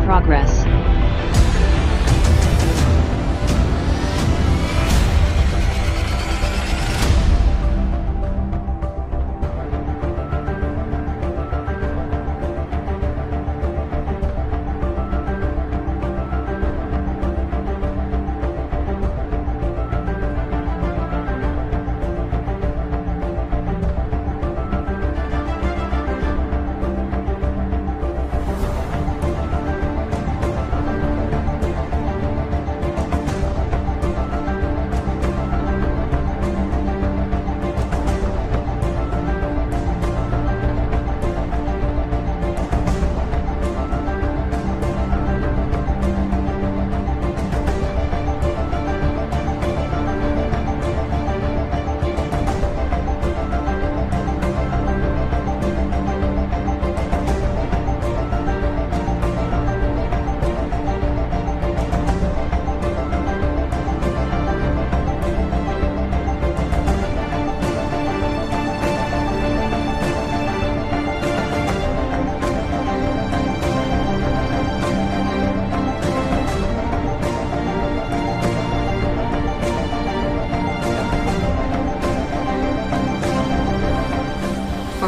progress.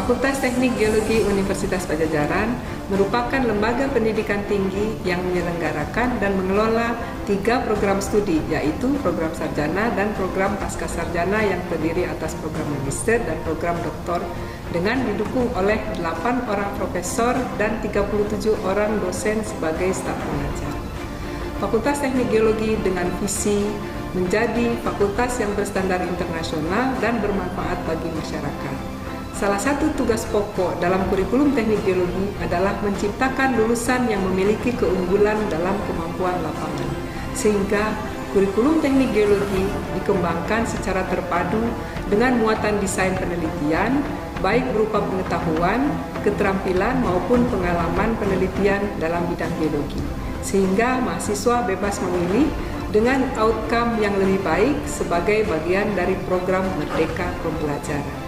Fakultas Teknik Geologi Universitas Padjadjaran merupakan lembaga pendidikan tinggi yang menyelenggarakan dan mengelola 3 program studi, yaitu program sarjana dan program pascasarjana yang terdiri atas program magister dan program doktor dengan didukung oleh 8 orang profesor dan 37 orang dosen sebagai staf pengajar. Fakultas Teknik Geologi dengan visi menjadi fakultas yang berstandar internasional dan bermanfaat bagi masyarakat. Salah satu tugas pokok dalam kurikulum teknik geologi adalah menciptakan lulusan yang memiliki keunggulan dalam kemampuan lapangan, sehingga kurikulum teknik geologi dikembangkan secara terpadu dengan muatan desain penelitian, baik berupa pengetahuan, keterampilan maupun pengalaman penelitian dalam bidang geologi, sehingga mahasiswa bebas memilih dengan outcome yang lebih baik sebagai bagian dari program Merdeka Pembelajaran.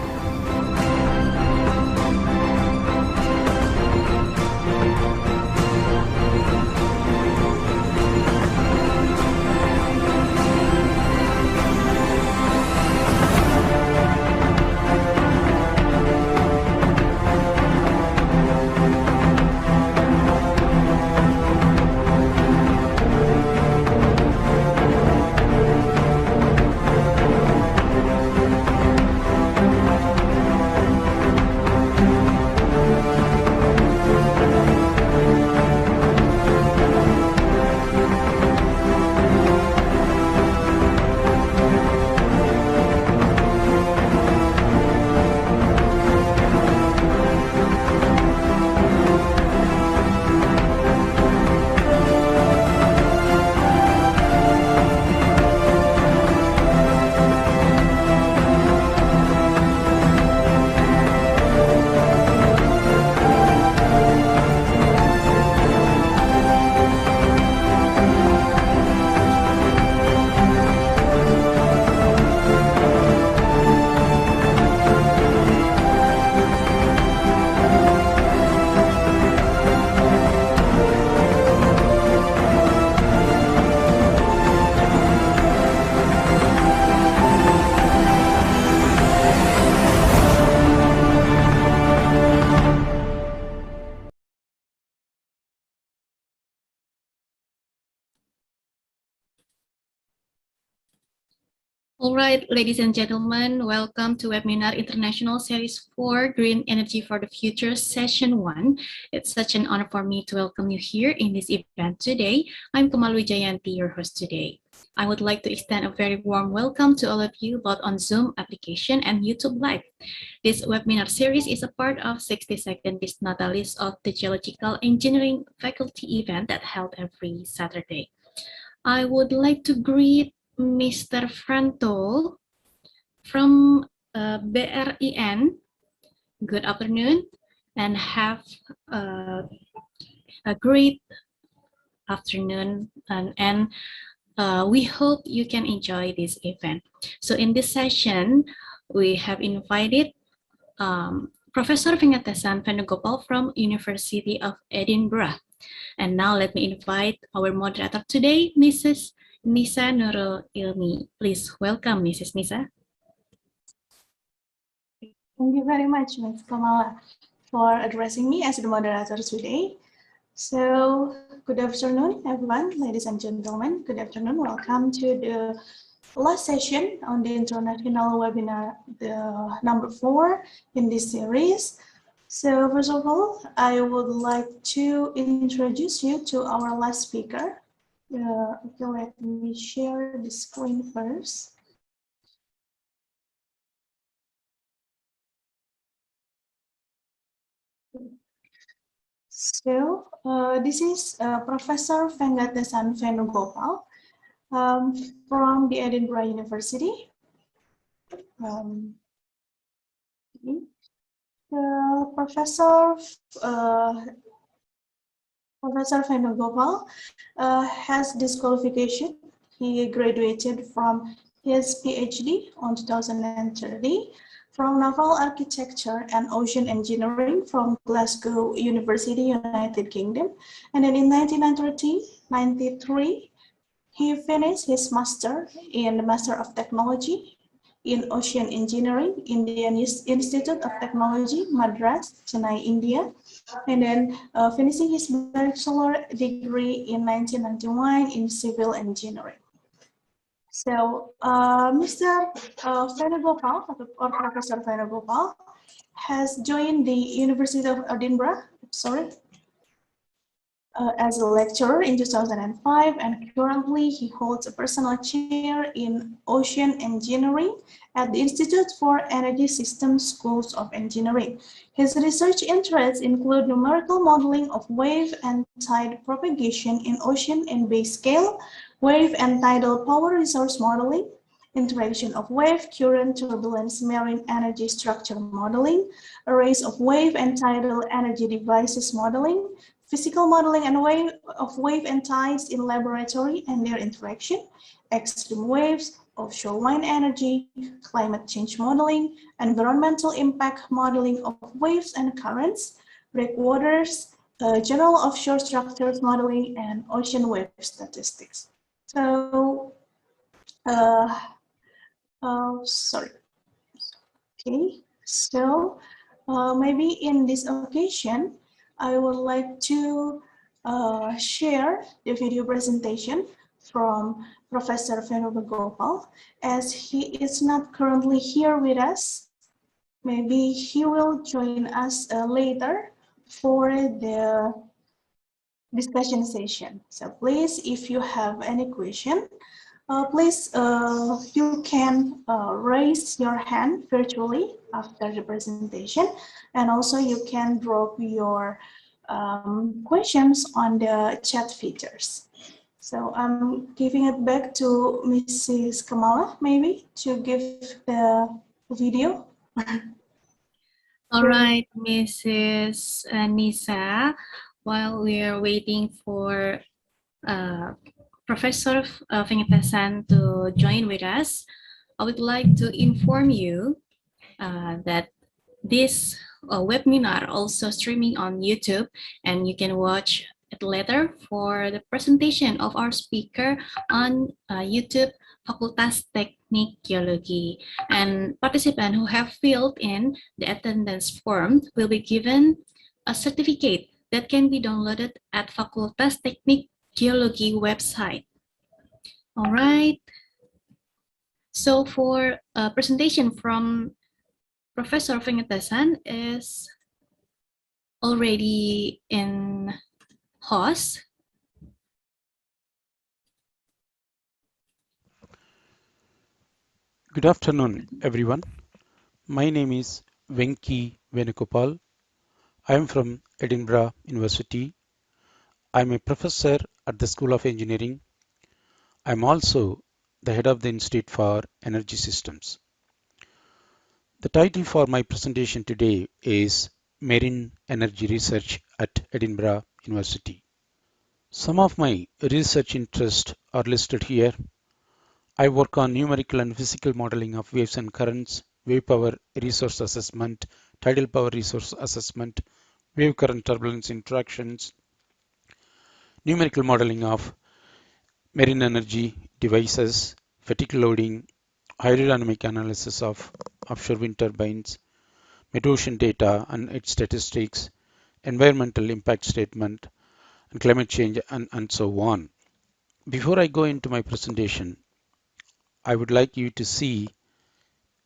All right, ladies and gentlemen, welcome to Webinar International Series 4, Green Energy for the Future, Session 1. It's such an honor for me to welcome you here in this event today. I'm Kamal Wijayanti, your host today. I would like to extend a very warm welcome to all of you, both on Zoom application and YouTube Live. This webinar series is a part of 62nd Natalis of the Geological Engineering Faculty event that held every Saturday. I would like to greet Mr. Franto from BRIN. Good afternoon and have a great afternoon, and we hope you can enjoy this event. So in this session, we have invited Professor Venkatesan Venugopal from University of Edinburgh And now let me invite our moderator today, Mrs. Nisa Nurul Ilmi. Please welcome Mrs. Nisa. Thank you very much, Ms. Kamala, for addressing me as the moderator today. So, good afternoon, everyone, ladies and gentlemen. Good afternoon. Welcome to the last session on the international webinar, the number 4 in this series. So, first of all, I would like to introduce you to our last speaker. Okay, let me share the screen first. So, this is Professor Vengatesan Venugopal from the Edinburgh University. Professor Venugopal has this qualification. He graduated from his PhD on 2030 from Naval Architecture and Ocean Engineering from Glasgow University, United Kingdom. And then in 1993, he finished his master in the Master of Technology in Ocean Engineering, Indian Institute of Technology, Madras, Chennai, India. And then finishing his bachelor degree in 1991 in Civil Engineering. So, Mr. Venugopal, or Professor Venugopal, has joined the University of Edinburgh, as a lecturer in 2005, and currently he holds a personal chair in Ocean Engineering at the Institute for Energy Systems Schools of Engineering. His research interests include numerical modeling of wave and tide propagation in ocean and bay scale, wave and tidal power resource modeling, interaction of wave, current, turbulence, marine energy structure modeling, arrays of wave and tidal energy devices modeling, physical modeling and of wave and tides in laboratory and their interaction, extreme waves, offshore wind energy, climate change modeling, environmental impact modeling of waves and currents, breakwaters, general offshore structures modeling, and ocean wave statistics. So, Okay, so maybe in this occasion, I would like to share the video presentation from Professor Venugopal, as he is not currently here with us. Maybe he will join us later for the discussion session. So please, if you have any question, please, you can raise your hand virtually after the presentation, and also you can drop your questions on the chat features. So I'm giving it back to Mrs. Kamala, maybe, to give the video. All right, Mrs. Nisa, while we are waiting for Professor Vengatesan to join with us, I would like to inform you that this webinar also streaming on YouTube, and you can watch it later for the presentation of our speaker on YouTube, Fakultas Teknik Geologi. And participants who have filled in the attendance form will be given a certificate that can be downloaded at Fakultas Teknik Geologi website. All right. So for a presentation from Professor Vengatesan is already in host. Good afternoon, everyone. My name is Venki Venugopal. I am from Edinburgh University. I am a professor at the School of Engineering. I am also the head of the Institute for Energy Systems. The title for my presentation today is Marine Energy Research at Edinburgh University. Some of my research interests are listed here. I work on numerical and physical modeling of waves and currents, wave power resource assessment, tidal power resource assessment, wave current turbulence interactions, numerical modeling of marine energy devices, fatigue loading, hydrodynamic analysis of offshore wind turbines, mid-ocean data and its statistics, environmental impact statement, and climate change, and so on. Before I go into my presentation, I would like you to see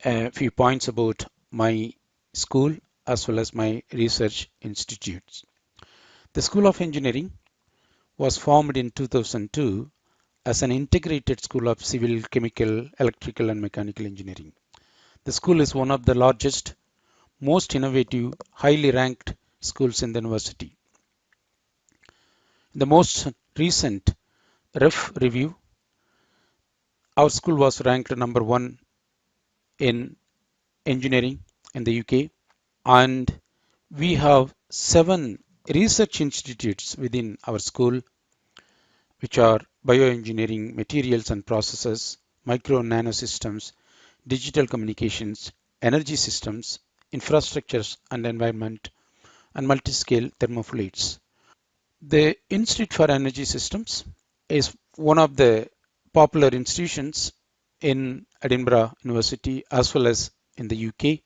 a few points about my school as well as my research institutes. The School of Engineering was formed in 2002 as an integrated school of civil, chemical, electrical, and mechanical engineering. The school is one of the largest, most innovative, highly ranked schools in the university. In the most recent REF review, our school was ranked number one in engineering in the UK, and we have 7 research institutes within our school, which are bioengineering, materials and processes, micro and nano systems, digital communications, energy systems, infrastructures and environment, and multi-scale thermofluids. The Institute for Energy Systems is one of the popular institutions in Edinburgh University as well as in the UK.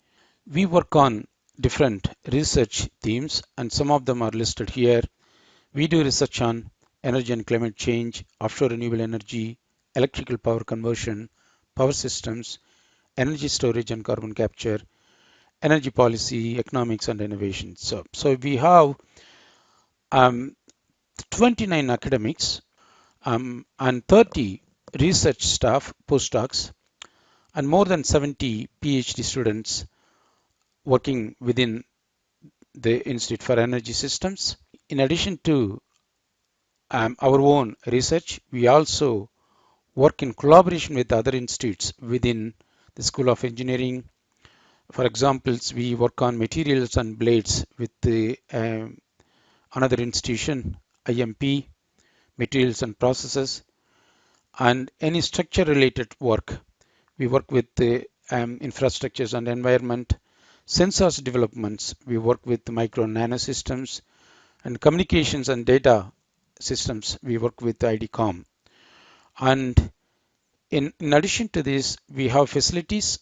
We work on different research themes, and some of them are listed here. We do research on energy and climate change, offshore renewable energy, electrical power conversion, power systems, energy storage and carbon capture, energy policy, economics, and innovation. So we have 29 academics and 30 research staff, postdocs, and more than 70 PhD students working within the Institute for Energy Systems. In addition to our own research, we also work in collaboration with other institutes within the School of Engineering. For example, we work on materials and blades with the another institution, IMP, materials and processes, and any structure related work. We work with the infrastructures and environment, sensors developments. We work with the micro and nano systems, and communications and data systems. We work with IDCOM. And in addition to this, we have facilities,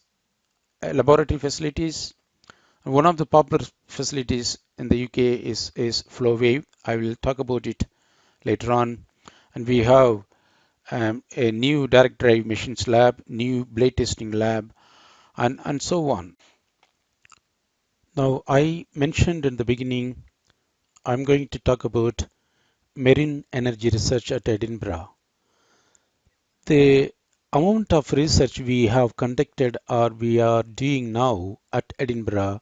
laboratory facilities. One of the popular facilities in the UK is FlowWave. I will talk about it later on. And we have a new direct drive machines lab, new blade testing lab, and so on. Now, I mentioned in the beginning, I'm going to talk about marine energy research at Edinburgh. The amount of research we have conducted or we are doing now at Edinburgh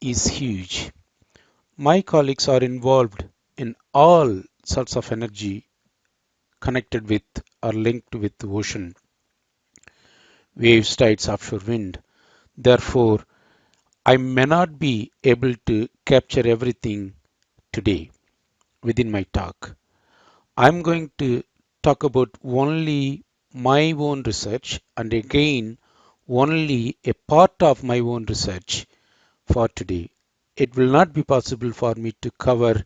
is huge. My colleagues are involved in all sorts of energy connected with or linked with the ocean, waves, tides, offshore wind. Therefore, I may not be able to capture everything today within my talk. I'm going to talk about only my own research, and again only a part of my own research for today. It will not be possible for me to cover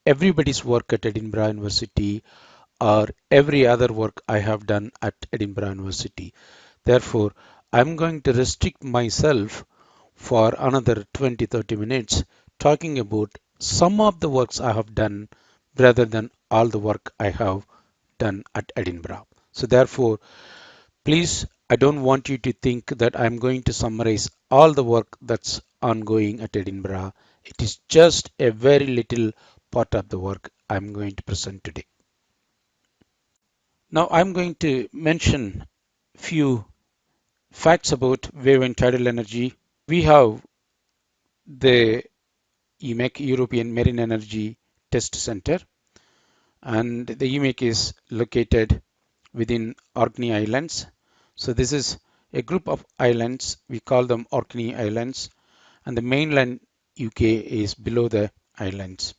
everybody's work at Edinburgh University or every other work I have done at Edinburgh University. Therefore, I'm going to restrict myself for another 20-30 minutes talking about some of the works I have done rather than all the work I have done at Edinburgh. So therefore, please, I don't want you to think that I'm going to summarize all the work that's ongoing at Edinburgh. It is just a very little part of the work I'm going to present today. Now I'm going to mention few facts about wave and tidal energy. We have the EMEC, European Marine Energy Test Center, and the EMEC is located within Orkney Islands. So this is a group of islands. We call them Orkney Islands, and the mainland UK is below the islands.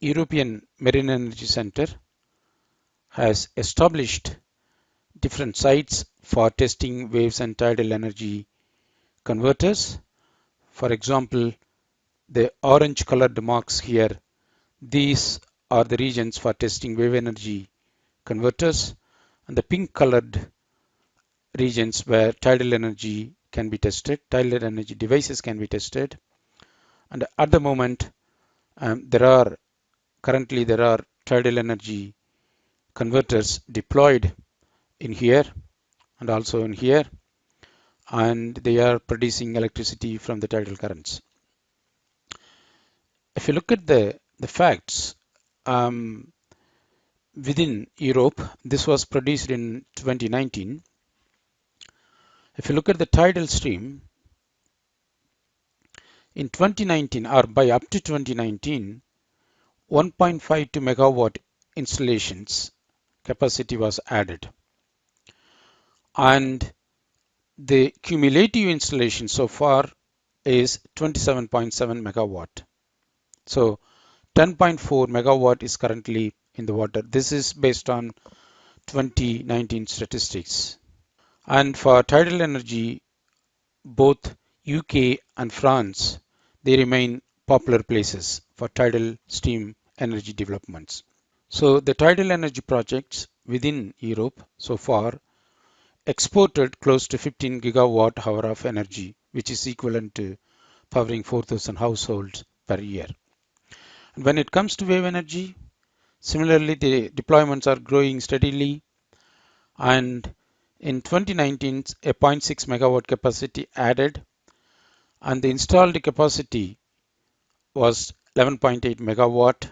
European Marine Energy Center has established different sites for testing waves and tidal energy converters. For example, the orange colored marks here, these are the regions for testing wave energy converters, and the pink colored regions where tidal energy can be tested, tidal energy devices can be tested. And at the moment, currently there are tidal energy converters deployed in here and also in here, and they are producing electricity from the tidal currents. If you look at the facts, within Europe, this was produced in 2019. If you look at the tidal stream, in 2019 or by up to 2019, 1.52 megawatt installations capacity was added. And the cumulative installation so far is 27.7 megawatt. So 10.4 megawatt is currently in the water. This is based on 2019 statistics. And for tidal energy, both UK and France, they remain popular places for tidal stream energy developments. So the tidal energy projects within Europe so far exported close to 15 gigawatt hour of energy, which is equivalent to powering 4,000 households per year. And when it comes to wave energy, similarly, the deployments are growing steadily. And in 2019, a 0.6 megawatt capacity added, and the installed capacity was 11.8 megawatt.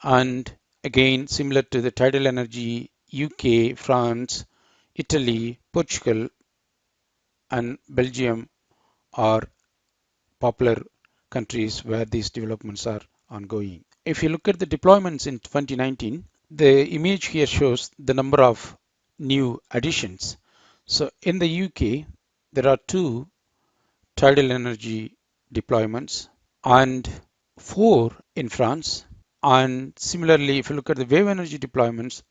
And again, similar to the tidal energy, UK, France, Italy, Portugal, and Belgium are popular countries where these developments are ongoing. If you look at the deployments in 2019, the image here shows the number of new additions. So in the UK, there are 2 tidal energy deployments and 4 in France. And similarly, if you look at the wave energy deployments,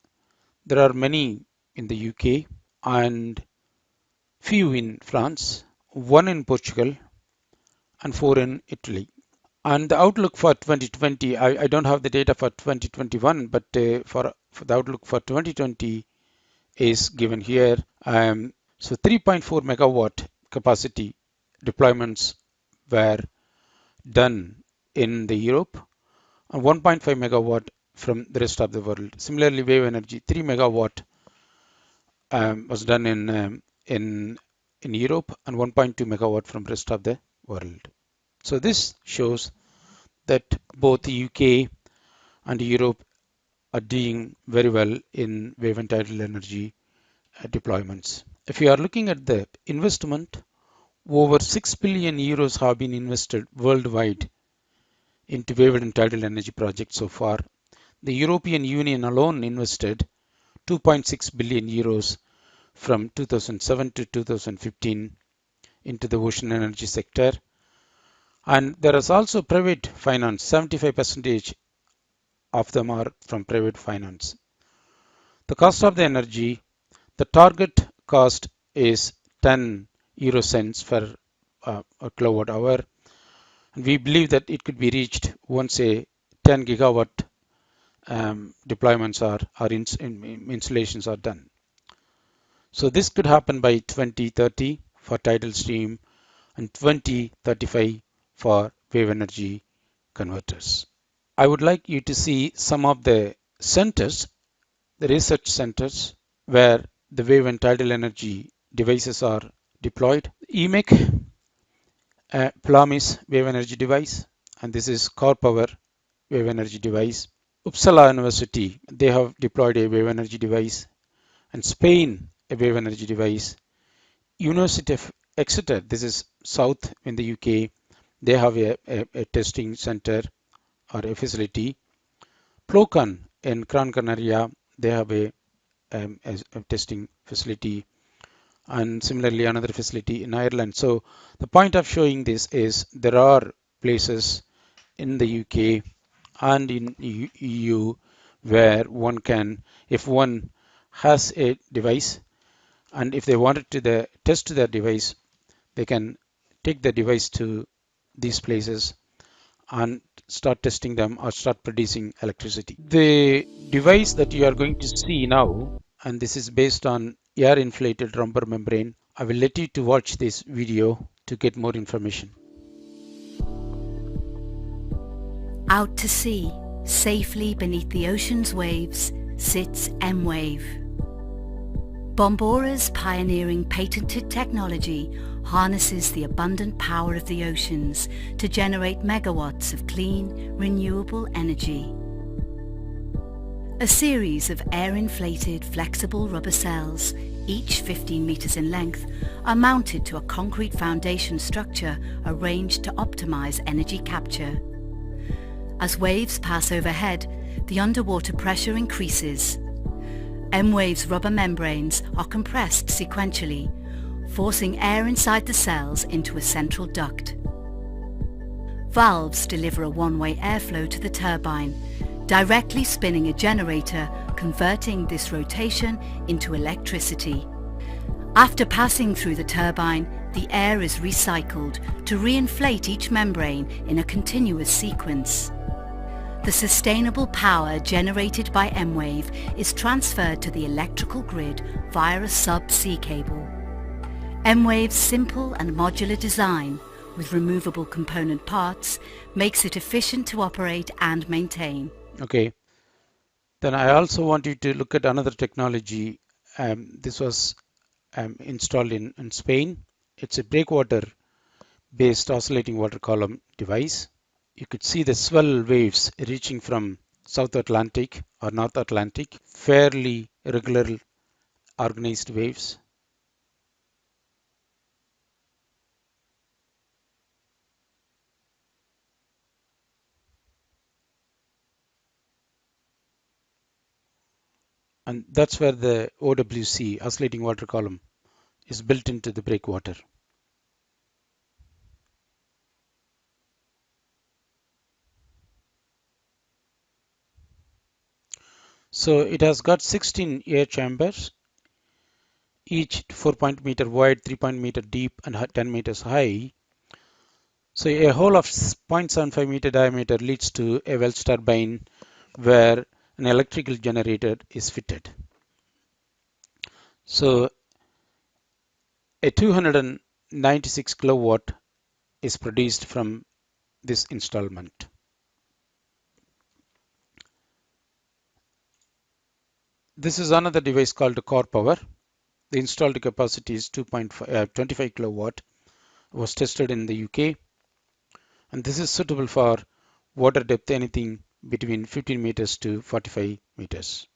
there are many in the UK and few in France, 1 in Portugal, and 4 in Italy. And the outlook for 2020, I don't have the data for 2021, but for the outlook for 2020 is given here. So 3.4 megawatt capacity deployments were done in the Europe and 1.5 megawatt from the rest of the world. Similarly, wave energy, 3 megawatt was done in Europe and 1.2 megawatt from rest of the world. So this shows that both the UK and Europe are doing very well in wave and tidal energy deployments. If you are looking at the investment, over 6 billion euros have been invested worldwide into wave and tidal energy projects so far. The European Union alone invested 2.6 billion euros from 2007 to 2015 into the ocean energy sector. And there is also private finance, 75% of them are from private finance. The cost of the energy, the target cost is 10 euro cents for a kilowatt hour. And we believe that it could be reached once a 10 gigawatt deployments installations are done. So this could happen by 2030 for tidal stream and 2035 for wave energy converters. I would like you to see some of the centers, the research centers where the wave and tidal energy devices are deployed. EMEC, Plamis wave energy device, and this is Core Power wave energy device. Uppsala University, they have deployed a wave energy device, and Spain, a wave energy device. University of Exeter, this is south in the UK, they have a testing center or a facility. Plocan in Gran Canaria, they have a testing facility, and similarly another facility in Ireland. So the point of showing this is there are places in the UK and in EU where one can, if one has a device and if they wanted to test their device, they can take the device to these places and start testing them or start producing electricity. The device that you are going to see now, and this is based on air inflated rubber membrane, I will let you to watch this video to get more information. Out to sea, safely beneath the ocean's waves, sits M-Wave. Bombora's pioneering patented technology harnesses the abundant power of the oceans to generate megawatts of clean, renewable energy. A series of air-inflated flexible rubber cells, each 15 meters in length, are mounted to a concrete foundation structure arranged to optimize energy capture. As waves pass overhead, the underwater pressure increases. M-Wave's rubber membranes are compressed sequentially, forcing air inside the cells into a central duct. Valves deliver a one-way airflow to the turbine, directly spinning a generator, converting this rotation into electricity. After passing through the turbine, the air is recycled to reinflate each membrane in a continuous sequence. The sustainable power generated by M-Wave is transferred to the electrical grid via a sub-sea cable. M-Wave's simple and modular design, with removable component parts, makes it efficient to operate and maintain. Okay, then I also want you to look at another technology. This was installed in Spain. It's a breakwater based oscillating water column device. You could see the swell waves reaching from South Atlantic or North Atlantic, fairly regular organized waves. And that's where the OWC, oscillating water column, is built into the breakwater. So it has got 16 air chambers, each 4-meter wide, 3-meter deep, and 10 meters high. So a hole of 0.75 meter diameter leads to a Wells turbine where an electrical generator is fitted. So a 296 kilowatt is produced from this installment. This is another device called Core Power. The installed capacity is 25 kilowatt. Was tested in the UK, and this is suitable for water depth anything between 15 meters to 45 meters.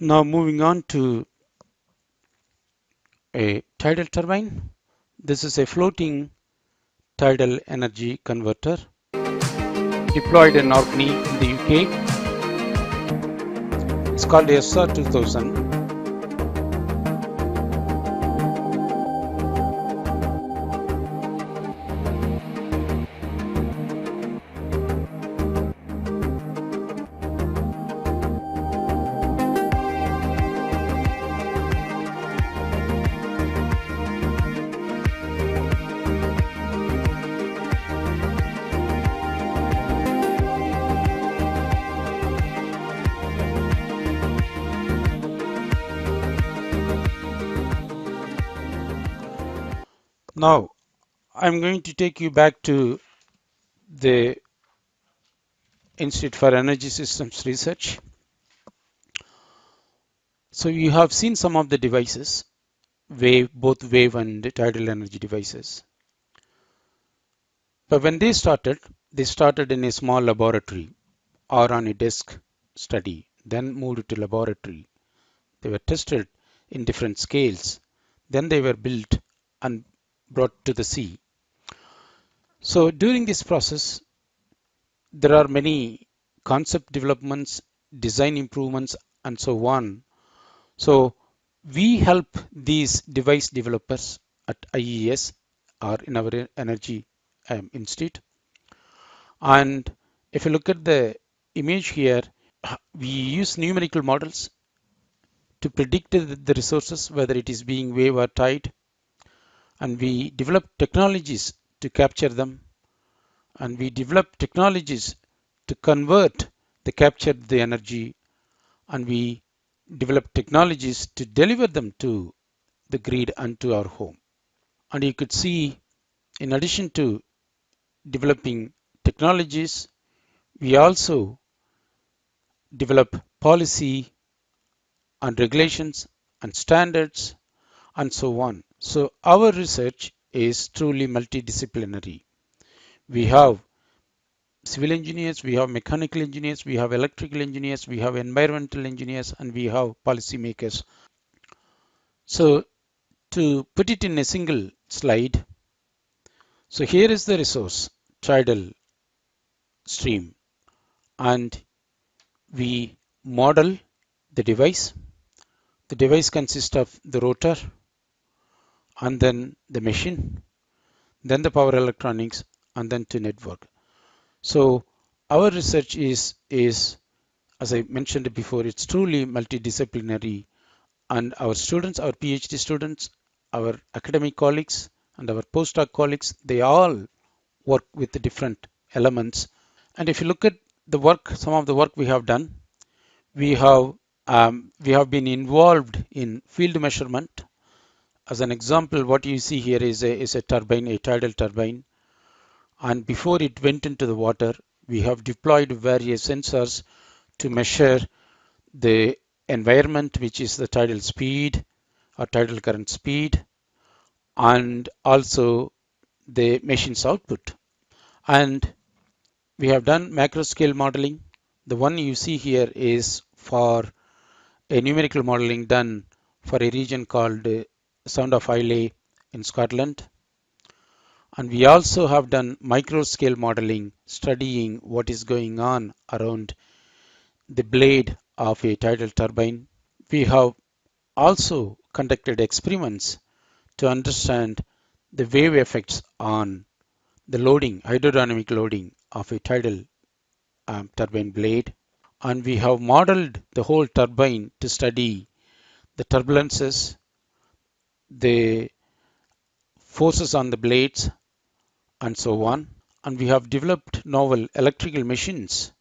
Now moving on to a tidal turbine. This is a floating tidal energy converter deployed in Orkney in the UK. It's called SR2000. Now, I'm going to take you back to the Institute for Energy Systems Research. So you have seen some of the devices, both wave and tidal energy devices. But when they started in a small laboratory or on a desk study, then moved to laboratory. They were tested in different scales. Then they were built and brought to the sea. So during this process, there are many concept developments, design improvements, and so on. So we help these device developers at IES or in our energy institute. And if you look at the image here, we use numerical models to predict the resources, whether it is being wave or tide, and we develop technologies to capture them, and we develop technologies to convert the energy, and we develop technologies to deliver them to the grid and to our home. And you could see, in addition to developing technologies, we also develop policy and regulations and standards and so on. So our research is truly multidisciplinary. We have civil engineers, we have mechanical engineers, we have electrical engineers, we have environmental engineers, and we have policymakers. So to put it in a single slide, so here is the resource, tidal stream, and we model the device. The device consists of the rotor and then the machine, then the power electronics, and then to network. So our research is, as I mentioned before, it's truly multidisciplinary, and our students, our PhD students, our academic colleagues, and our postdoc colleagues, they all work with the different elements. And if you look at the work, some of the work we have done, we have been involved in field measurement. As an example, what you see here is a turbine, a tidal turbine, and before it went into the water, we have deployed various sensors to measure the environment, which is the tidal speed or tidal current speed, and also the machine's output. And we have done macro scale modeling. The one you see here is for a numerical modeling done for a region called Sound of Islay in Scotland. And we also have done micro scale modeling, studying what is going on around the blade of a tidal turbine. We have also conducted experiments to understand the wave effects on the loading, hydrodynamic loading of a tidal turbine blade. And we have modeled the whole turbine to study the turbulences, the forces on the blades, and so on. And we have developed novel electrical machines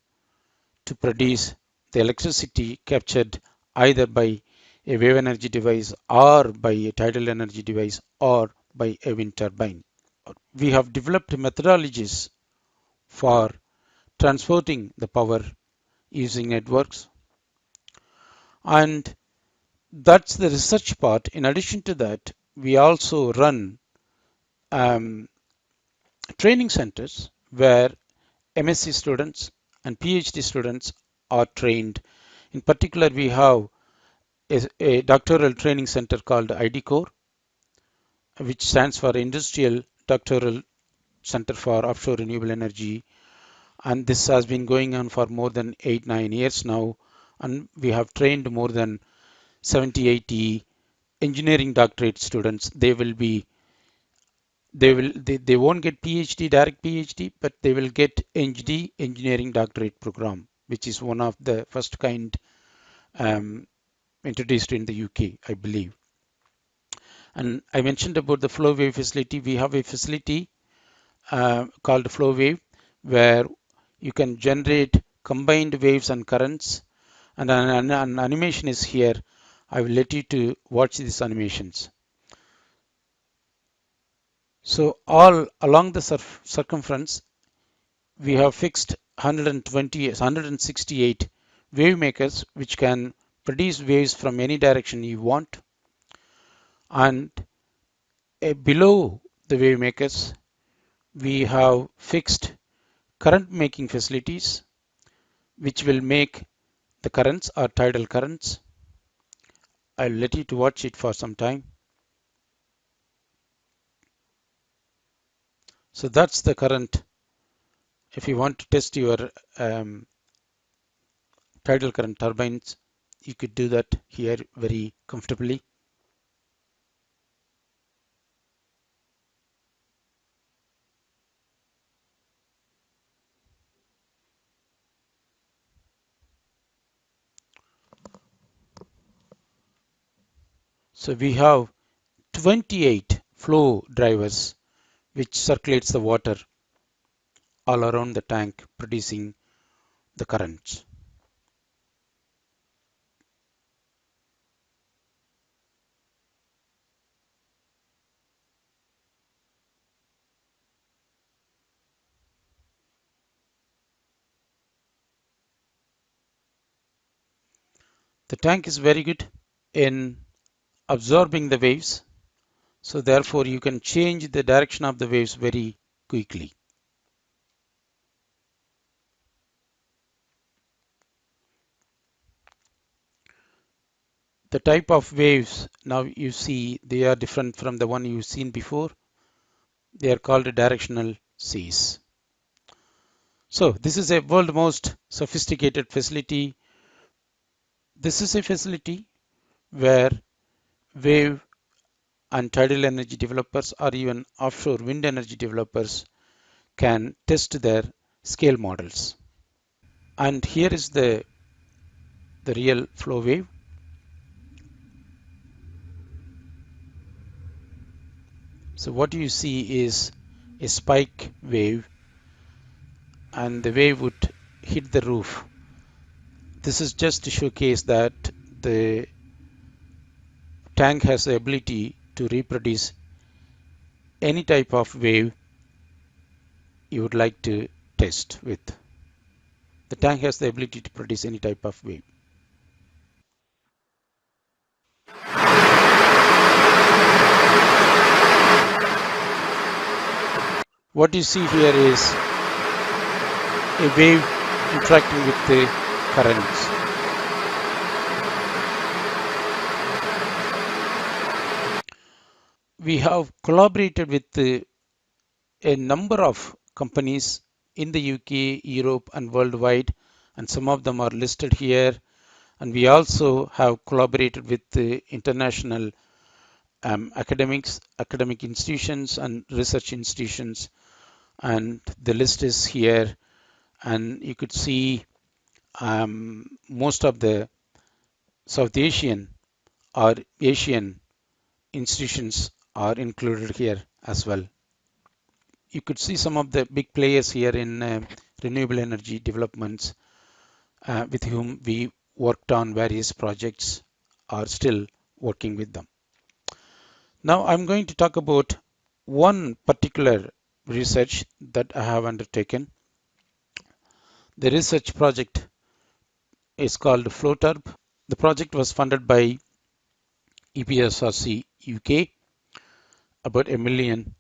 to produce the electricity captured either by a wave energy device or by a tidal energy device or by a wind turbine. We have developed methodologies for transporting the power using networks, and that's the research part. In addition to that, we also run training centers where MSc students and PhD students are trained. In particular, we have a doctoral training center called IDCore, which stands for Industrial Doctoral Center for Offshore Renewable Energy. And this has been going on for more than 8-9 years now. And we have trained more than 70-80 engineering doctorate students. They won't get PhD, direct PhD, but they will get HD, engineering doctorate program, which is one of the first kind um, introduced in the UK, I believe. And I mentioned about the flow wave facility. We have a facility called flow wave, where you can generate combined waves and currents. And an animation is here. I will let you to watch these animations. So all along the circumference, we have fixed 168 wave makers, which can produce waves from any direction you want. And below the wave makers, we have fixed current making facilities, which will make the currents or tidal currents. I'll let you to watch it for some time. So that's the current. If you want to test your tidal current turbines, you could do that here very comfortably. So we have 28 flow drivers which circulates the water all around the tank producing the currents. The tank is very good in absorbing the waves, so therefore you can change the direction of the waves very quickly. The type of waves now you see, they are different from the one you've seen before. They are called directional seas. So this is a world most sophisticated facility. This is a facility where wave and tidal energy developers or even offshore wind energy developers can test their scale models. And here is the real flow wave. So what you see is a spike wave, and the wave would hit the roof. This is just to showcase that the tank has the ability to reproduce any type of wave you would like to test with. The tank has the ability to produce any type of wave. What you see here is a wave interacting with the currents. We have collaborated with a number of companies in the UK, Europe, and worldwide, and some of them are listed here. And we also have collaborated with the international academic institutions, and research institutions, and the list is here. And you could see most of the South Asian or Asian institutions are included here as well. You could see some of the big players here in renewable energy developments with whom we worked on various projects, are still working with them. Now I'm going to talk about one particular research that I have undertaken. The research project is called FlowTurb. The project was funded by EPSRC UK. About $1 million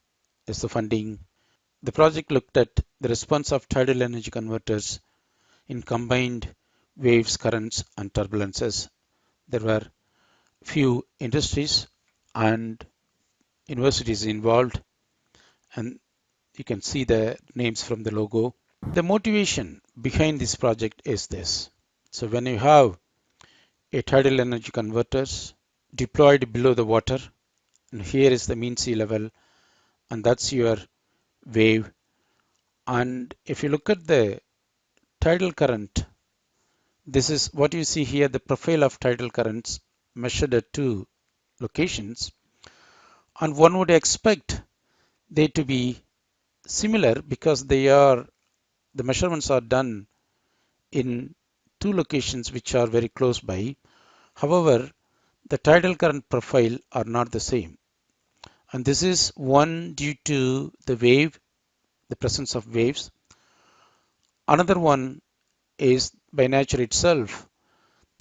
is the funding. The project looked at the response of tidal energy converters in combined waves, currents, and turbulences. There were few industries and universities involved, and you can see the names from the logo. The motivation behind this project is this. So when you have a tidal energy converters deployed below the water, and here is the mean sea level, and that's your wave. And if you look at the tidal current, this is what you see here, the profile of tidal currents measured at two locations. And one would expect they to be similar because the measurements are done in two locations which are very close by. However, the tidal current profile are not the same. And this is one due to the wave, the presence of waves. Another one is by nature itself.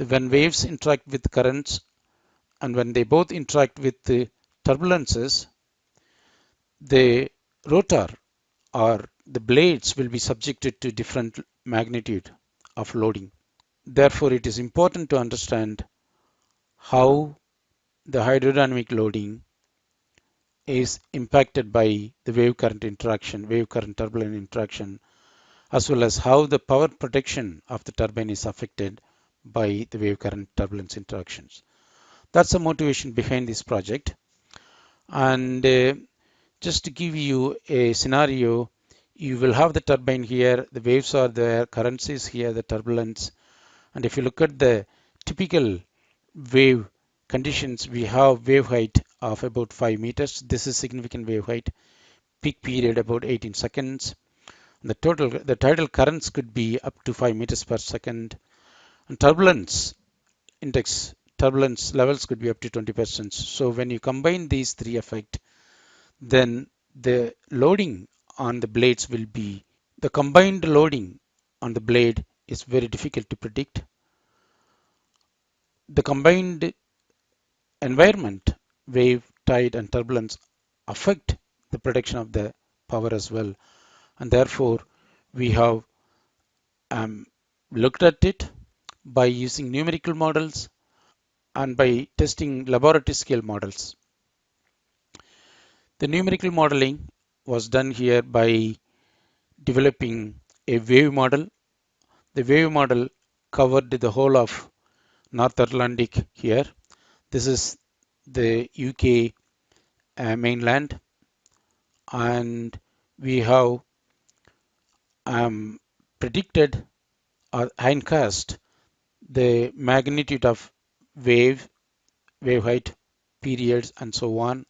When waves interact with currents and when they both interact with the turbulences, the rotor or the blades will be subjected to different magnitude of loading. Therefore, it is important to understand how the hydrodynamic loading is impacted by the wave current interaction, wave current turbulent interaction, as well as how the power protection of the turbine is affected by the wave current turbulence interactions. That's the motivation behind this project. And just to give you a scenario, you will have the turbine here, the waves are there, currents is here, the turbulence. And if you look at the typical wave conditions, we have wave height of about 5 meters. This is significant wave height. Peak period about 18 seconds. The tidal currents could be up to 5 meters per second. And turbulence levels could be up to 20%. So when you combine these three effects, then the loading on the blades will be, the combined loading on the blade is very difficult to predict. The combined environment, wave, tide, and turbulence affect the prediction of the power as well. And therefore, we have looked at it by using numerical models and by testing laboratory scale models. The numerical modeling was done here by developing a wave model. The wave model covered the whole of North Atlantic here. This is the UK mainland, and we have predicted or hindcast the magnitude of wave height, periods, and so on,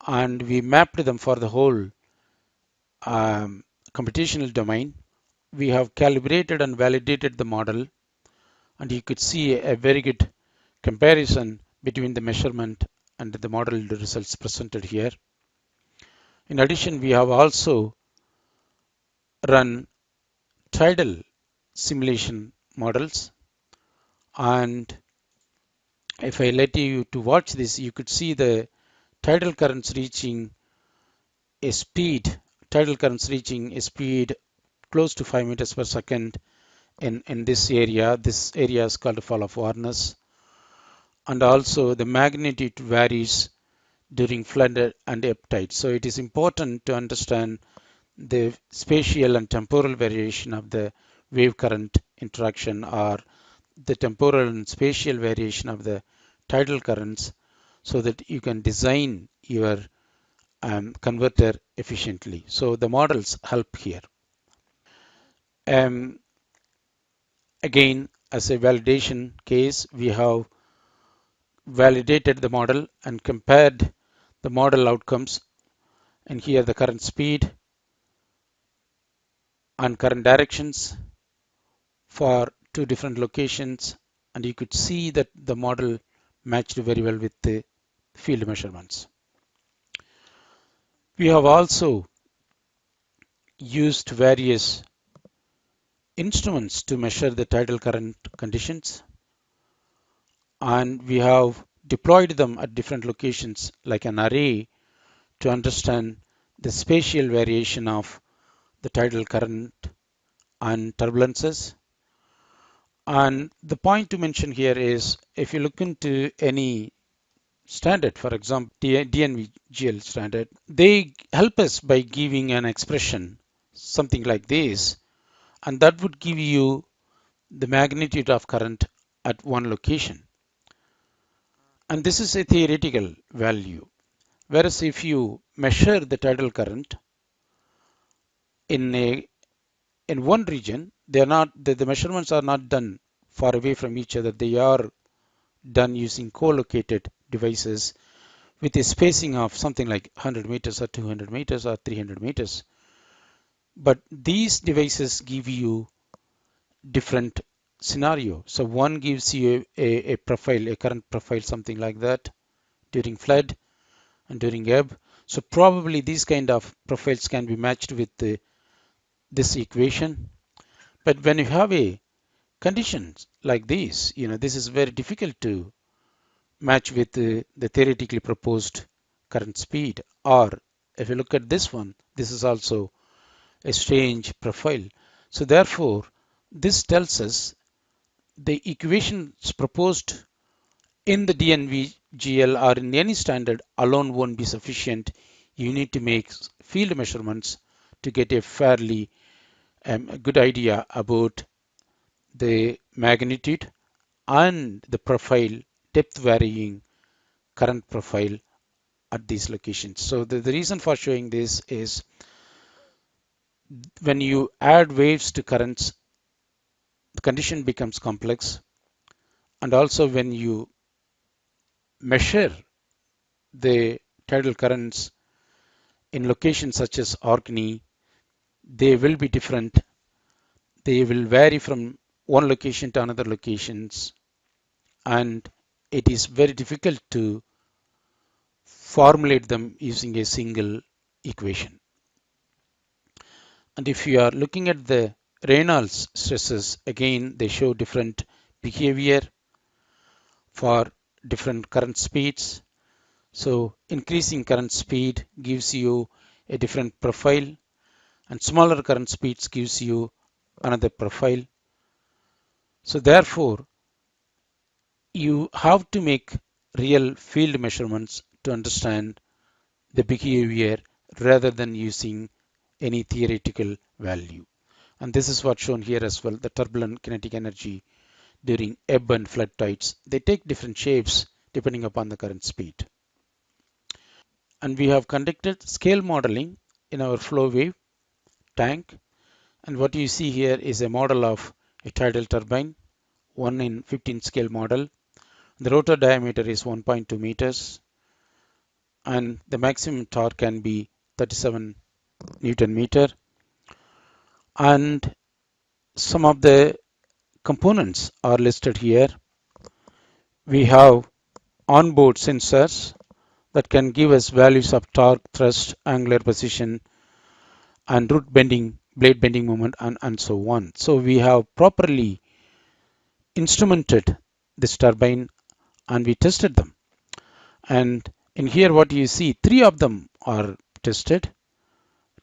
and we mapped them for the whole computational domain. We have calibrated and validated the model, and you could see a very good comparison between the measurement and the model results presented here. In addition, we have also run tidal simulation models, and if I let you to watch this, you could see the tidal currents reaching a speed close to 5 meters per second in this area. This area is called fall of Warners, and also the magnitude varies during flood and ebb tide. So it is important to understand the spatial and temporal variation of the wave current interaction, or the temporal and spatial variation of the tidal currents, so that you can design your converter efficiently. So the models help here. Again, as a validation case, we have validated the model and compared the model outcomes, and here the current speed and current directions for two different locations, and you could see that the model matched very well with the field measurements. We have also used various instruments to measure the tidal current conditions, and we have deployed them at different locations like an array to understand the spatial variation of the tidal current and turbulences. And the point to mention here is, if you look into any standard, for example, DNVGL standard, they help us by giving an expression, something like this, and that would give you the magnitude of current at one location. And this is a theoretical value. Whereas if you measure the tidal current in one region, they are not, the measurements are not done far away from each other. They are done using co-located devices with a spacing of something like 100 meters or 200 meters or 300 meters. But these devices give you different scenario. So one gives you a profile, a current profile, something like that during flood and during ebb. So probably these kind of profiles can be matched with this equation. But when you have a conditions like this, this is very difficult to match with the theoretically proposed current speed. Or if you look at this one, this is also a strange profile. So therefore, this tells us the equations proposed in the DNVGL or in any standard alone won't be sufficient. You need to make field measurements to get a fairly good idea about the magnitude and the profile, depth varying current profile at these locations. So the reason for showing this is, when you add waves to currents, the condition becomes complex. And also when you measure the tidal currents in locations such as Orkney, they will be different. They will vary from one location to another locations, and it is very difficult to formulate them using a single equation. And if you are looking at the Reynolds stresses, again, they show different behavior for different current speeds. So increasing current speed gives you a different profile, and smaller current speeds gives you another profile. So therefore, you have to make real field measurements to understand the behavior rather than using any theoretical value. And this is what's shown here as well, the turbulent kinetic energy during ebb and flood tides. They take different shapes depending upon the current speed. And we have conducted scale modeling in our flow wave tank. And what you see here is a model of a tidal turbine, 1 in 15 scale model. The rotor diameter is 1.2 meters and the maximum torque can be 37 Newton meter. And some of the components are listed here. We have onboard sensors that can give us values of torque, thrust, angular position, and root bending, blade bending moment, and so on. So we have properly instrumented this turbine and we tested them. And in here what you see, 3 of them are tested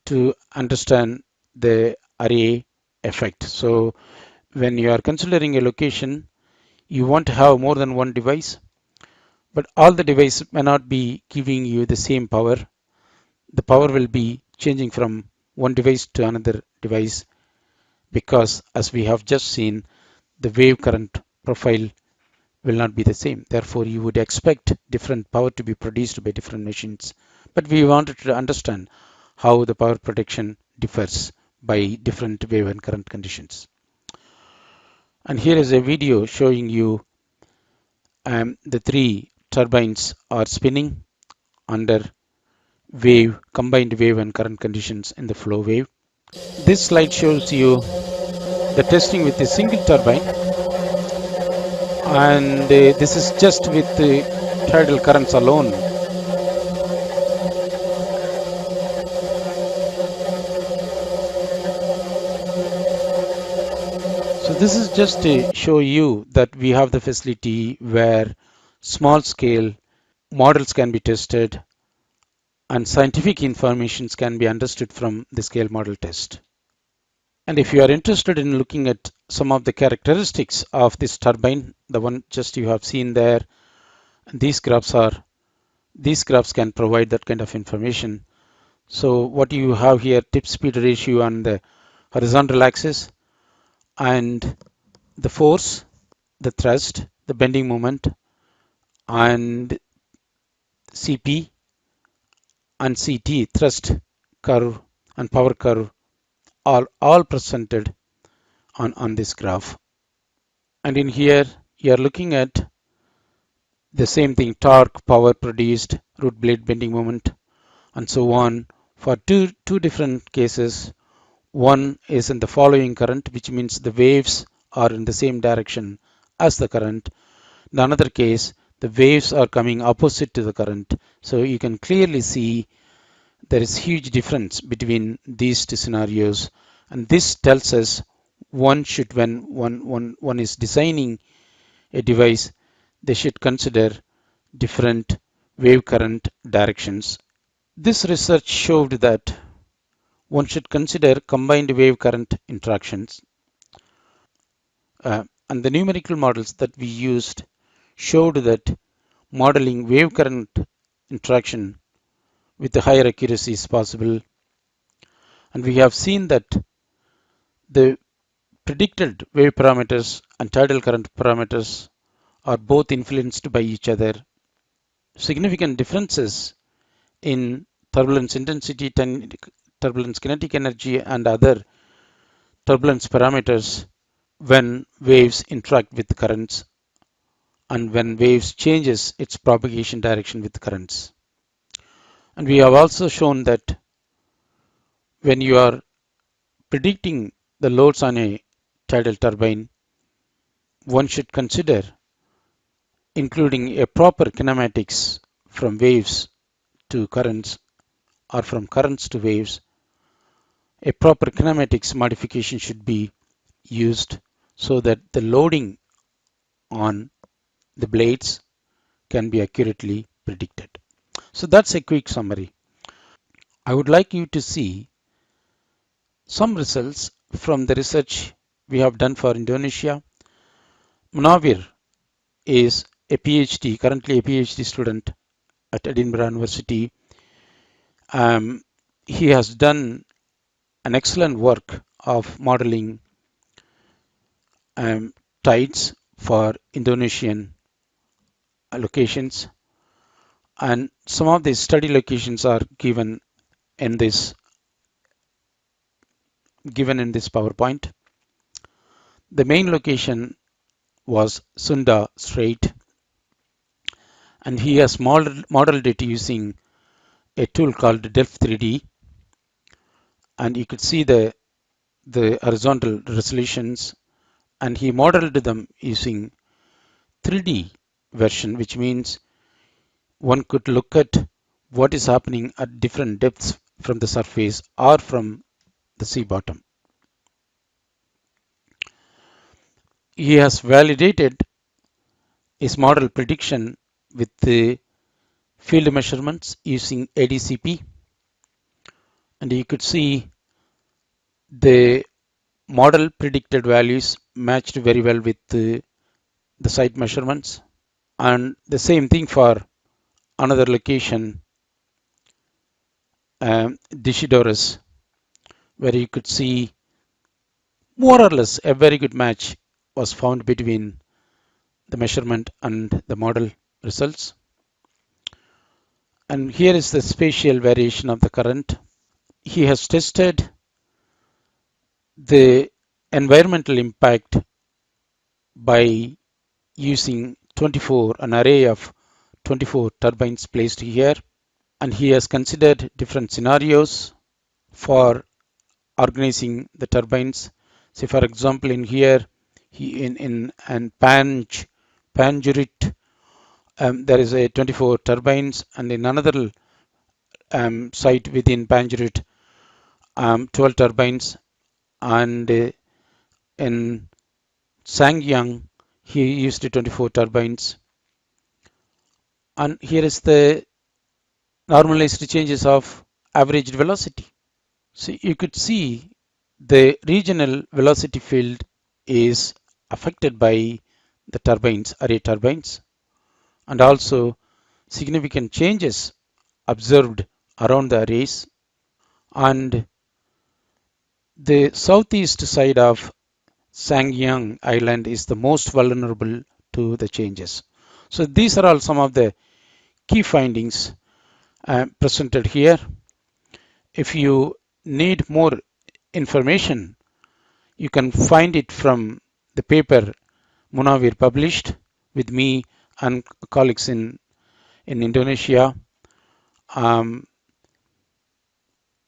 to understand the array effect. So when you are considering a location, you want to have more than one device, but all the devices may not be giving you the same power. The power will be changing from one device to another device because, as we have just seen, the wave current profile will not be the same. Therefore, you would expect different power to be produced by different machines. But we wanted to understand how the power production differs by different wave and current conditions. And here is a video showing you the 3 turbines are spinning under combined wave and current conditions in the flow wave. This slide shows you the testing with a single turbine, and this is just with the tidal currents alone. So this is just to show you that we have the facility where small scale models can be tested and scientific information can be understood from the scale model test. And if you are interested in looking at some of the characteristics of this turbine, the one just you have seen there, these graphs can provide that kind of information. So what you have here, tip speed ratio on the horizontal axis, and the force, the thrust, the bending moment, and CP and CT, thrust curve and power curve, are all presented on this graph. And in here, you are looking at the same thing, torque, power produced, root blade bending moment, and so on. For two different cases, one is in the following current, which means the waves are in the same direction as the current. In another case, the waves are coming opposite to the current. So you can clearly see there is huge difference between these 2 scenarios. And this tells us one should, when one is designing a device, they should consider different wave current directions. This research showed that one should consider combined wave current interactions. And the numerical models that we used showed that modeling wave current interaction with a higher accuracy is possible. And we have seen that the predicted wave parameters and tidal current parameters are both influenced by each other. Significant differences in turbulence intensity, turbulence kinetic energy, and other turbulence parameters when waves interact with currents, and when waves changes its propagation direction with currents. And we have also shown that when you are predicting the loads on a tidal turbine, one should consider including a proper kinematics from waves to currents or from currents to waves. A proper kinematics modification should be used so that the loading on the blades can be accurately predicted. So that's a quick summary. I would like you to see some results from the research we have done for Indonesia. Munawir is a PhD, currently a PhD student at Edinburgh University. He has done an excellent work of modeling tides for Indonesian locations, and some of the study locations are given in this PowerPoint. The main location was Sunda Strait, and he has modeled it using a tool called Delft 3D, and you could see the horizontal resolutions, and he modeled them using 3D version, which means one could look at what is happening at different depths from the surface or from the sea bottom. He has validated his model prediction with the field measurements using ADCP, and you could see the model predicted values matched very well with the site measurements. And the same thing for another location, Desidorus, where you could see more or less a very good match was found between the measurement and the model results. And here is the spatial variation of the current. He has tested the environmental impact by using an array of 24 turbines placed here, and he has considered different scenarios for organizing the turbines. Say, for example, in here, in Panjurit, there is a 24 turbines, and in another site within Panjurit, 12 turbines, and in Sangyang, he used 24 turbines. And here is the normalized changes of averaged velocity. So you could see the regional velocity field is affected by the turbines, array turbines, and also significant changes observed around the arrays. And the southeast side of Sangyang Island is the most vulnerable to the changes. So these are all some of the key findings presented here. If you need more information, you can find it from the paper Munawir published with me and colleagues in Indonesia,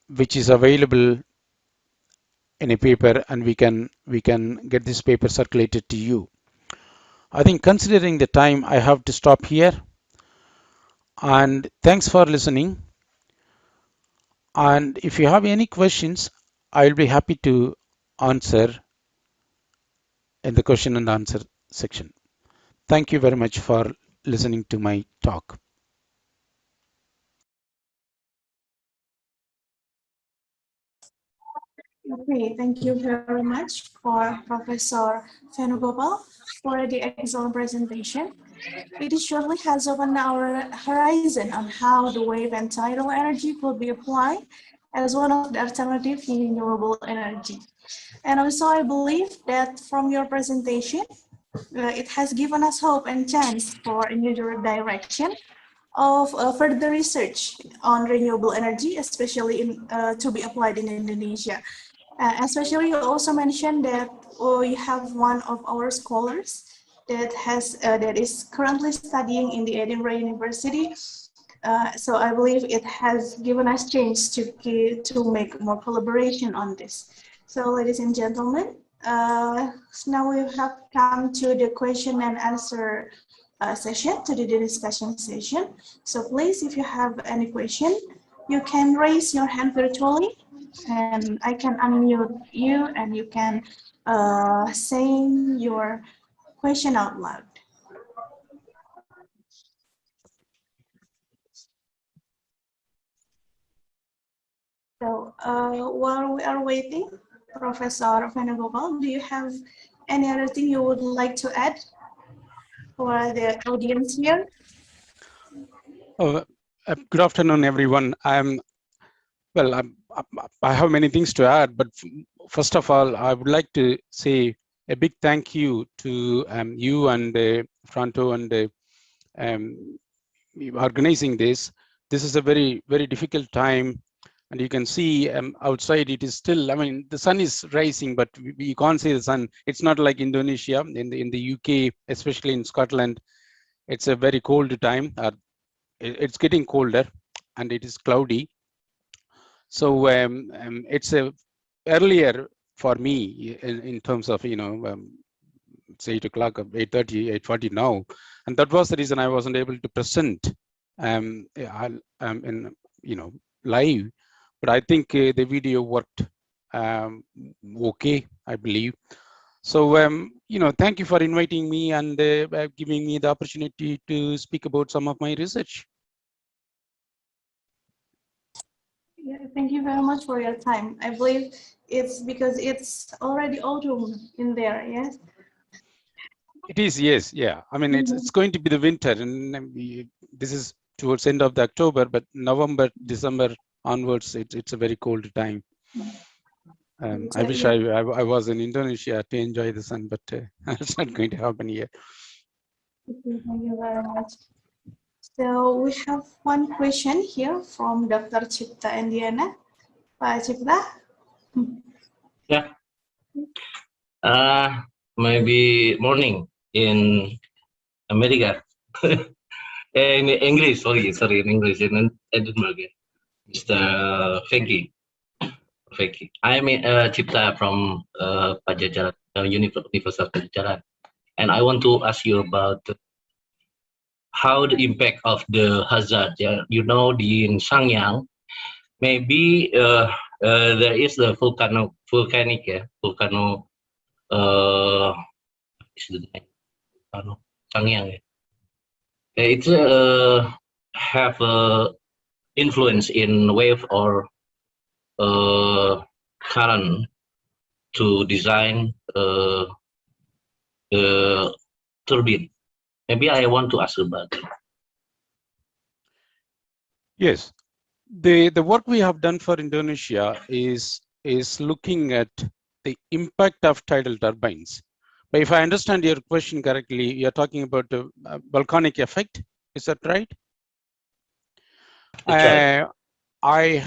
which is available in a paper, and we can get this paper circulated to you. I think considering the time, I have to stop here. And thanks for listening. And if you have any questions, I'll be happy to answer in the question and answer section. Thank you very much for listening to my talk. Okay, thank you very much for Professor Venugopal for the excellent presentation. It surely has opened our horizon on how the wave and tidal energy could be applied as one of the alternative renewable energy. And also I believe that from your presentation, it has given us hope and chance for a new direction of further research on renewable energy, especially to be applied in Indonesia. Especially, you also mentioned that we have one of our scholars that is currently studying in the Edinburgh University. So I believe it has given us chance to make more collaboration on this. So ladies and gentlemen, now we have come to the question and answer session, to the discussion session. So please, if you have any question, you can raise your hand virtually and I can unmute you and you can say your question out loud. So while we are waiting, Professor Venugopal, do you have any other thing you would like to add for the audience here? Good afternoon, everyone. I have many things to add, but first of all, I would like to say a big thank you to you and Franto and organizing this. This is a very, very difficult time. And you can see outside it is still, I mean, the sun is rising, but you can't see the sun. It's not like Indonesia, in the UK, especially in Scotland. It's a very cold time. It's getting colder and it is cloudy. So it's earlier for me in terms of, it's 8 o'clock, 8:30, 8:40 now. And that was the reason I wasn't able to present live. But I think the video worked okay, I believe. So, thank you for inviting me and giving me the opportunity to speak about some of my research. Yeah, thank you very much for your time. I believe it's because it's already autumn in there, yes? It is, yes, yeah. I mean, it's going to be the winter, and this is towards end of the October, but November, December onwards, it's a very cold time. I wish I was in Indonesia to enjoy the sun, but it's not going to happen here. Thank you very much. So we have one question here from Dr. Cipta Indiana. Pak Cipta? Yeah. Maybe morning in America. In English, sorry, in English, in Edinburgh. Mr. Feki. I'm Cipta from Pajajaran, University of Pajajaran. And I want to ask you about how the impact of the hazard, in Sanyang, maybe there is the volcanic Sanyang. It have influence in wave or current to design turbine. Maybe I want to ask about it. Yes, the work we have done for Indonesia is looking at the impact of tidal turbines. But if I understand your question correctly, you're talking about a volcanic effect. Is that right? Right. I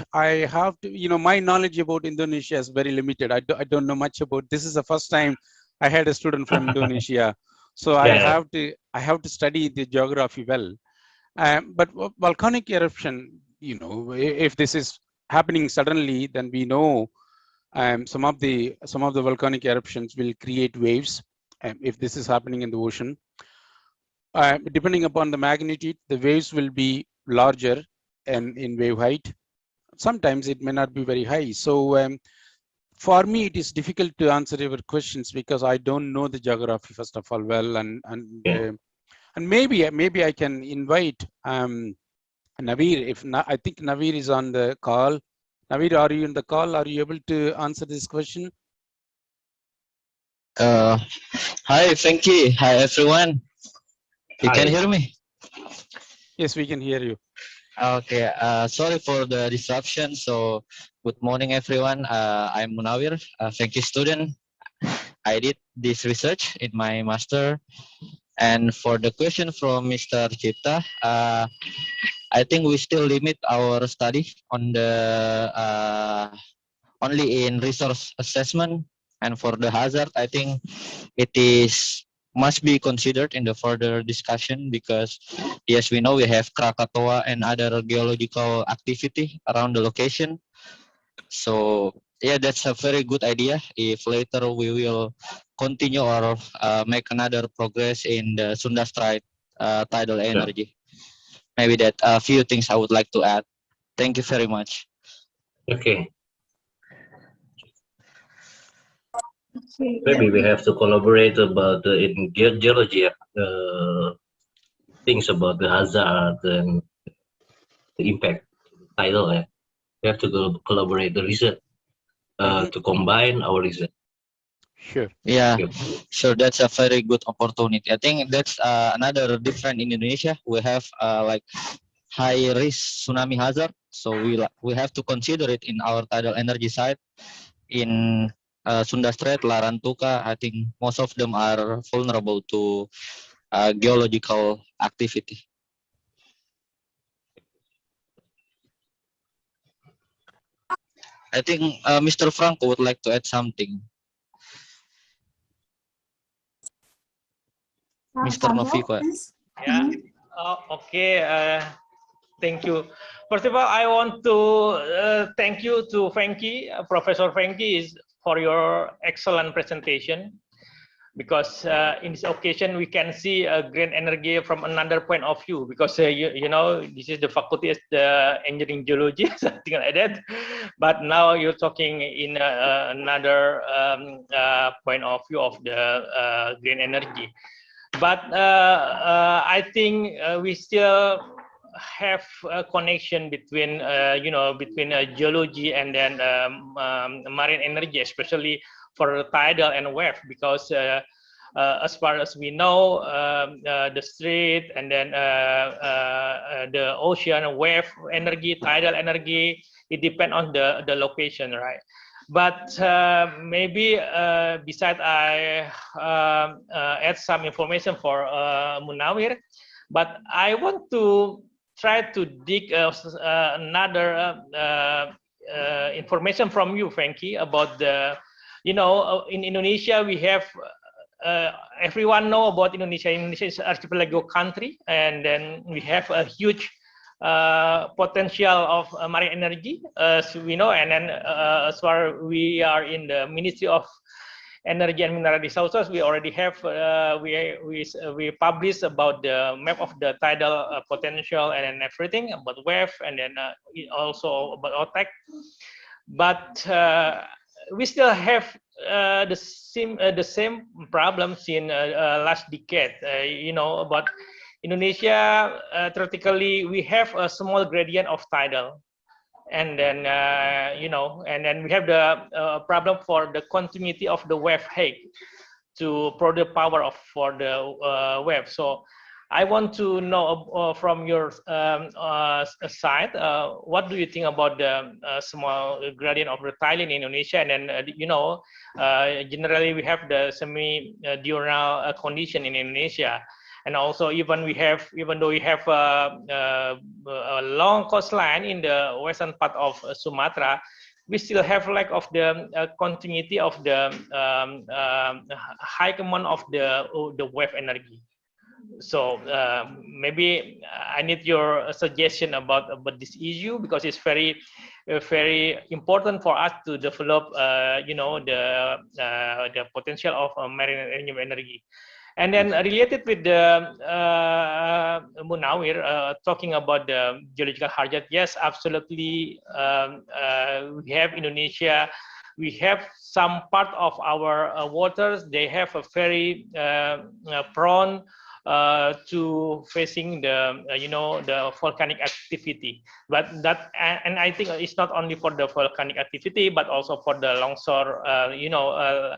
have to, my knowledge about Indonesia is very limited. I don't know much about. This is the first time I had a student from Indonesia, so Yeah. I have to study the geography well. But volcanic eruption, if this is happening suddenly, then we know some of the volcanic eruptions will create waves. If this is happening in the ocean, depending upon the magnitude, the waves will be larger and in wave height. Sometimes it may not be very high. So for me, it is difficult to answer your questions because I don't know the geography first of all well, and maybe I can invite Navir. If not, I think Navir is on the call. Navir, are you in the call? Are you able to answer this question? Hi, Frankie. Hi, everyone. You can hear me? Yes, we can hear you. Okay. Sorry for the disruption. So, good morning, everyone. I'm Munawir, a Frankie student. I did this research in my master. And for the question from Mr. Cipta, I think we still limit our study on the only in resource assessment. And for the hazard, I think it is must be considered in the further discussion, because yes, we know we have Krakatoa and other geological activity around the location. So yeah, that's a very good idea. If later we will continue or make another progress in the Sunda Strait tidal energy. Maybe that a few things I would like to add. Thank you very much. Okay. Okay, Maybe we have to collaborate about in geology things about the hazard and the impact tidal. We have to collaborate the research to combine our research. Sure. Yeah, Yep. so that's a very good opportunity. I think that's another different in Indonesia. We have like high risk tsunami hazard, so we have to consider it in our tidal energy site in Sunda Strait, Larantuka. I think most of them are vulnerable to geological activity. I think Mr. Franco would like to add something. Mr. Noviko. Yeah. Okay. Thank you. First of all, I want to thank you to Frankie, Professor Frankie, for your excellent presentation. Because in this occasion we can see green energy from another point of view. Because you know, this is the faculty of the engineering geology, something like that. But now you're talking in another point of view of the green energy. But I think we still have a connection between between geology and then marine energy, especially for tidal and wave, because as far as we know, the strait and then the ocean wave energy, tidal energy, it depends on the location, right? But maybe besides I add some information for Munawir, but I want to try to dig another information from you, Frankie, about the, you know, in Indonesia we have everyone know about Indonesia. Indonesia is an archipelago country, and then we have a huge potential of marine energy, as we know, and then as far we are in the Ministry of Energy and Mineral Resources, we already have we published about the map of the tidal potential and then everything about wave, and then also about OTEC. But we still have the same problems in last decade. You know, about Indonesia, theoretically, we have a small gradient of tidal, and then you know, and then we have the problem for the continuity of the wave height to produce power of for the wave. So I want to know from your side, what do you think about the small gradient of the tidal in Indonesia? And then you know, generally we have the semi-diurnal condition in Indonesia. And also, even though we have a long coastline in the western part of Sumatra, we still have lack of the continuity of the high amount of the wave energy. So maybe I need your suggestion about this issue, because it's very important for us to develop you know, the potential of marine energy. And then related with the Munawir, talking about the geological hazard, yes, absolutely. We have Indonesia, we have some part of our waters, they have a very prone to facing the you know, the volcanic activity. But that, and I think it's not only for the volcanic activity, but also for the longshore you know,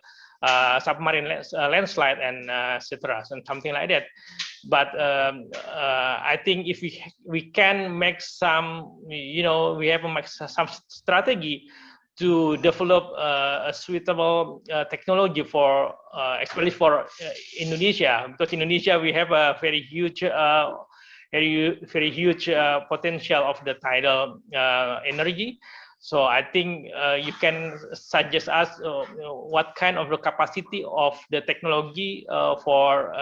submarine landslide and etc., and something like that. But I think if we can make some, you know, we have to make some strategy to develop a suitable technology for especially for Indonesia, because Indonesia we have a very huge potential of the tidal energy. So I think you can suggest us what kind of the capacity of the technology for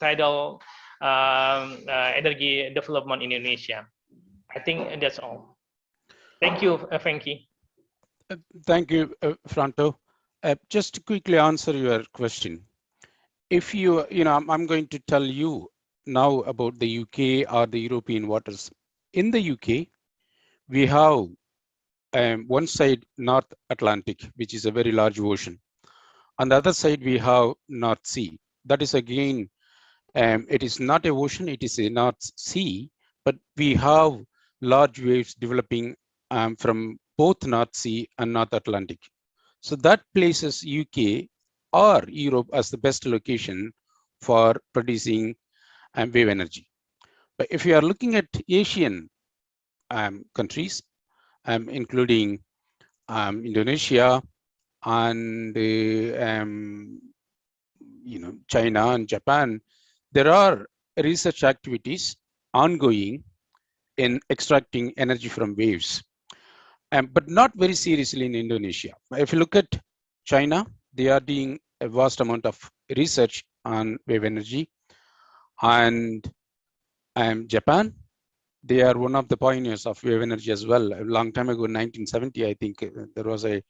tidal energy development in Indonesia. I think that's all. Thank you, Frankie. Thank you, Franto. Just to quickly answer your question. If I'm going to tell you now about the UK or the European waters. In the UK, we have one side North Atlantic, which is a very large ocean. On the other side, we have North Sea. That is again, it is not a ocean, it is a North Sea, but we have large waves developing from both North Sea and North Atlantic. So that places UK or Europe as the best location for producing wave energy. But if you are looking at Asian countries, including Indonesia and China and Japan, there are research activities ongoing in extracting energy from waves, but not very seriously in Indonesia. If you look at China, they are doing a vast amount of research on wave energy, and Japan, they are one of the pioneers of wave energy as well. A long time ago, in 1970, I think there was a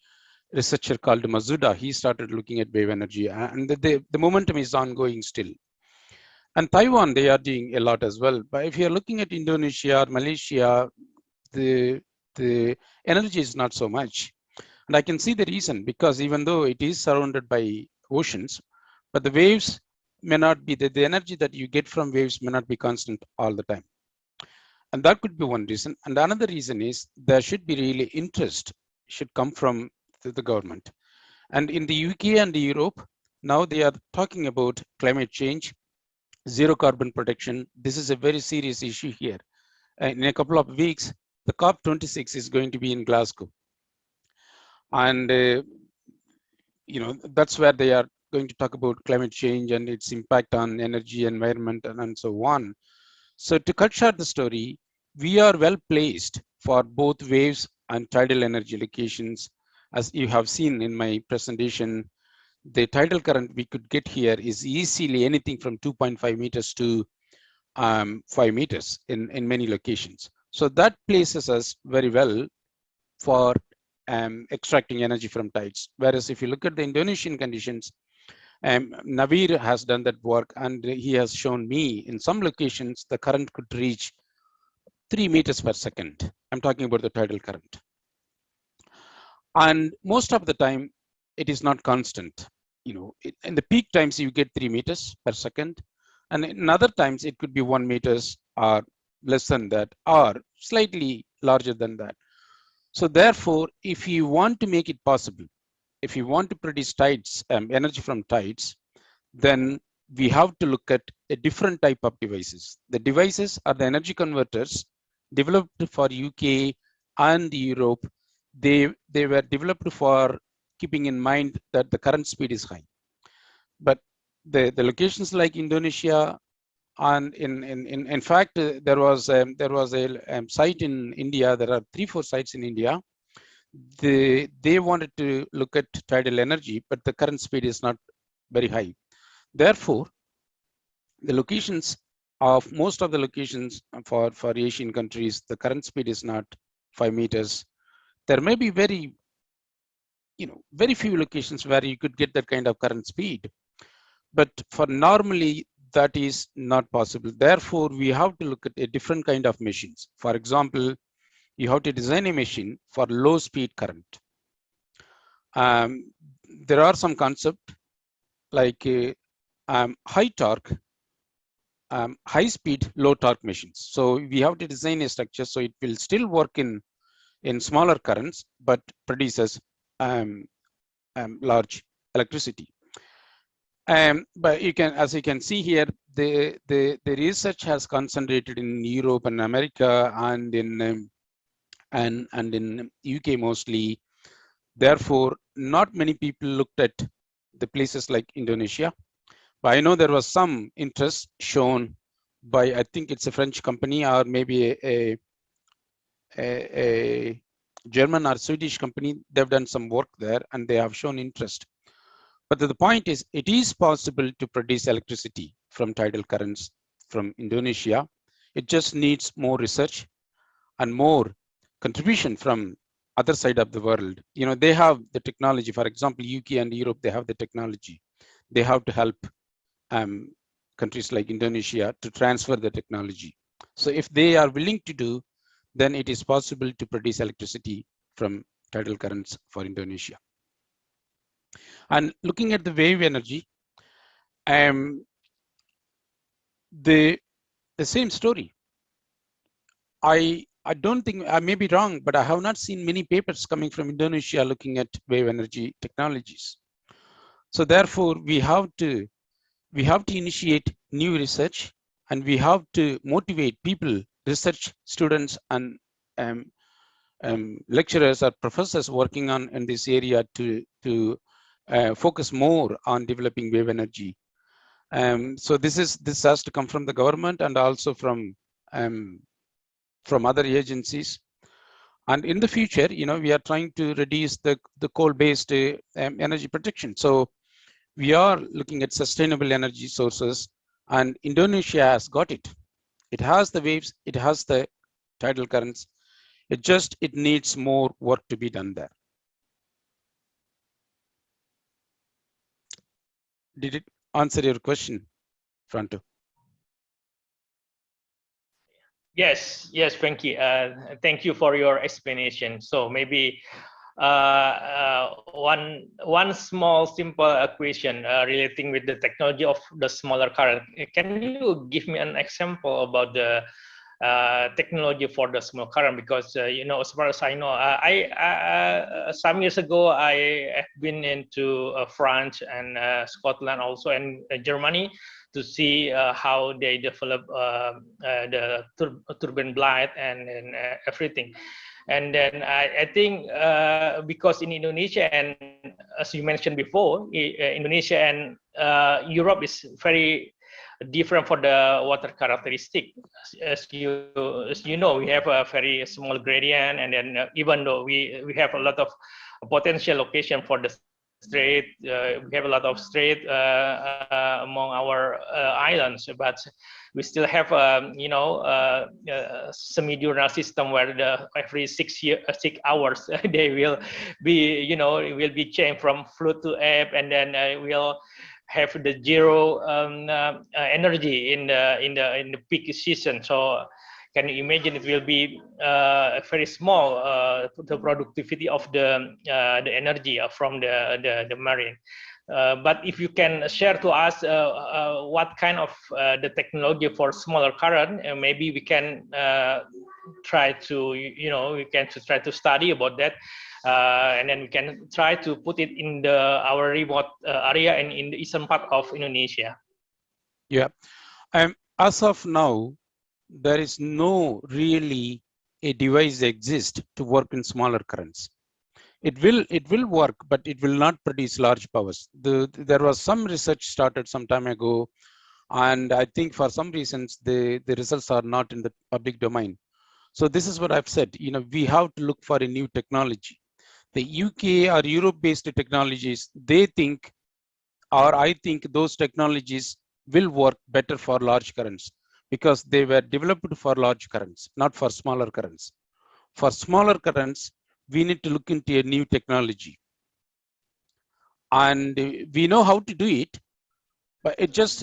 researcher called Masuda. He started looking at wave energy, and the momentum is ongoing still. And Taiwan, they are doing a lot as well. But if you're looking at Indonesia or Malaysia, the energy is not so much. And I can see the reason, because even though it is surrounded by oceans, but the waves may not be, the energy that you get from waves may not be constant all the time. And that could be one reason. And another reason is there should be really interest should come from the government. And in the UK and Europe, now they are talking about climate change, zero carbon protection. This is a very serious issue here. In a couple of weeks, the COP26 is going to be in Glasgow. And, that's where they are going to talk about climate change and its impact on energy, environment, and so on. So to cut short the story, we are well placed for both waves and tidal energy locations. As you have seen in my presentation, the tidal current we could get here is easily anything from 2.5 meters to 5 meters in many locations. So that places us very well for extracting energy from tides. Whereas if you look at the Indonesian conditions, Navir has done that work, and he has shown me in some locations the current could reach 3 meters per second. I'm talking about the tidal current. And most of the time, it is not constant. In the peak times, you get 3 meters per second. And in other times, it could be 1 meters or less than that, or slightly larger than that. So therefore, if you want to make it possible, if you want to produce tides, energy from tides, then we have to look at a different type of devices. The devices are the energy converters developed for UK and Europe. They were developed for keeping in mind that the current speed is high. But the locations like Indonesia, and in fact, there was a site in India. There are 3-4 sites in India. They wanted to look at tidal energy, but the current speed is not very high. Therefore, the locations of most of the locations for Asian countries, the current speed is not 5 meters. There may be very few locations where you could get that kind of current speed, but for normally that is not possible. Therefore, we have to look at a different kind of machines. For example, you have to design a machine for low speed current. There are some concepts like high torque, high speed, low torque machines. So we have to design a structure so it will still work in smaller currents, but produces large electricity. But as you can see here, the research has concentrated in Europe and America and in UK mostly. Therefore, not many people looked at the places like Indonesia. But I know there was some interest shown by, I think it's a French company or maybe a German or Swedish company, they've done some work there and they have shown interest. But the point is, it is possible to produce electricity from tidal currents from Indonesia. It just needs more research and more contribution from other side of the world. You know, they have the technology. For example, UK and Europe, they have the technology. They have to help countries like Indonesia to transfer the technology. So if they are willing to do, then it is possible to produce electricity from tidal currents for Indonesia. And looking at the wave energy, the same story. I don't think, I may be wrong, but I have not seen many papers coming from Indonesia looking at wave energy technologies. So therefore, we have to initiate new research, and we have to motivate people, research students and lecturers or professors working on in this area to focus more on developing wave energy. So this has to come from the government and also from other agencies. And in the future, you know, we are trying to reduce the coal-based energy production. So we are looking at sustainable energy sources, and Indonesia has got it. It has the waves, it has the tidal currents. It needs more work to be done there. Did it answer your question, Franto? Yes, thank you. Thank you for your explanation. So maybe one small simple question relating with the technology of the smaller current. Can you give me an example about the technology for the small current? Because you know, as far as I know, I some years ago I have been into France and Scotland also, and Germany, to see how they develop the turbine blade and everything. And then I think because in Indonesia, and as you mentioned before, Indonesia and Europe is very different for the water characteristic. As you know, we have a very small gradient, and then even though we have a lot of potential location for the strait, we have a lot of strait among our islands, but we still have a semi-diurnal system where every 6 hours they will be changed from fluid to ebb, and then we'll have the zero energy in the peak season. So can you imagine it will be very small, the productivity of the energy from the marine. But if you can share to us what kind of the technology for smaller current, maybe we can try to study about that, and then we can try to put it in our remote area and in the eastern part of Indonesia. Yeah, as of now, there is no really a device exist to work in smaller currents. It will work, but it will not produce large powers. There was some research started some time ago, and I think for some reasons the results are not in the public domain. So this is what I've said. You know, we have to look for a new technology. The UK or Europe-based technologies, they think, or I think those technologies will work better for large currents, because they were developed for large currents, not for smaller currents. For smaller currents, we need to look into a new technology. And we know how to do it, but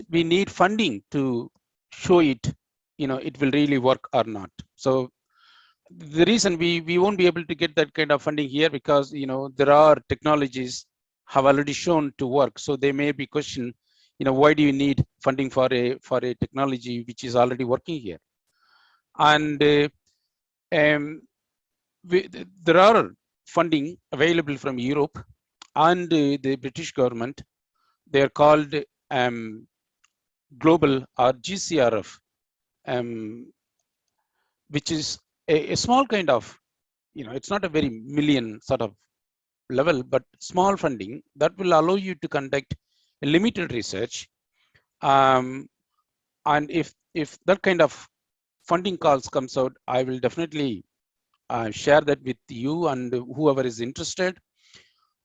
we need funding to show it, you know, it will really work or not. So the reason we won't be able to get that kind of funding here, because, you know, there are technologies have already shown to work. So they may be questioned, you know, why do you need funding for a technology which is already working here? And there are funding available from Europe and the British government. They are called Global or GCRF, which is a small kind of, you know, it's not a very million sort of level, but small funding that will allow you to conduct a limited research. And if that kind of funding calls comes out, I will definitely share that with you and whoever is interested.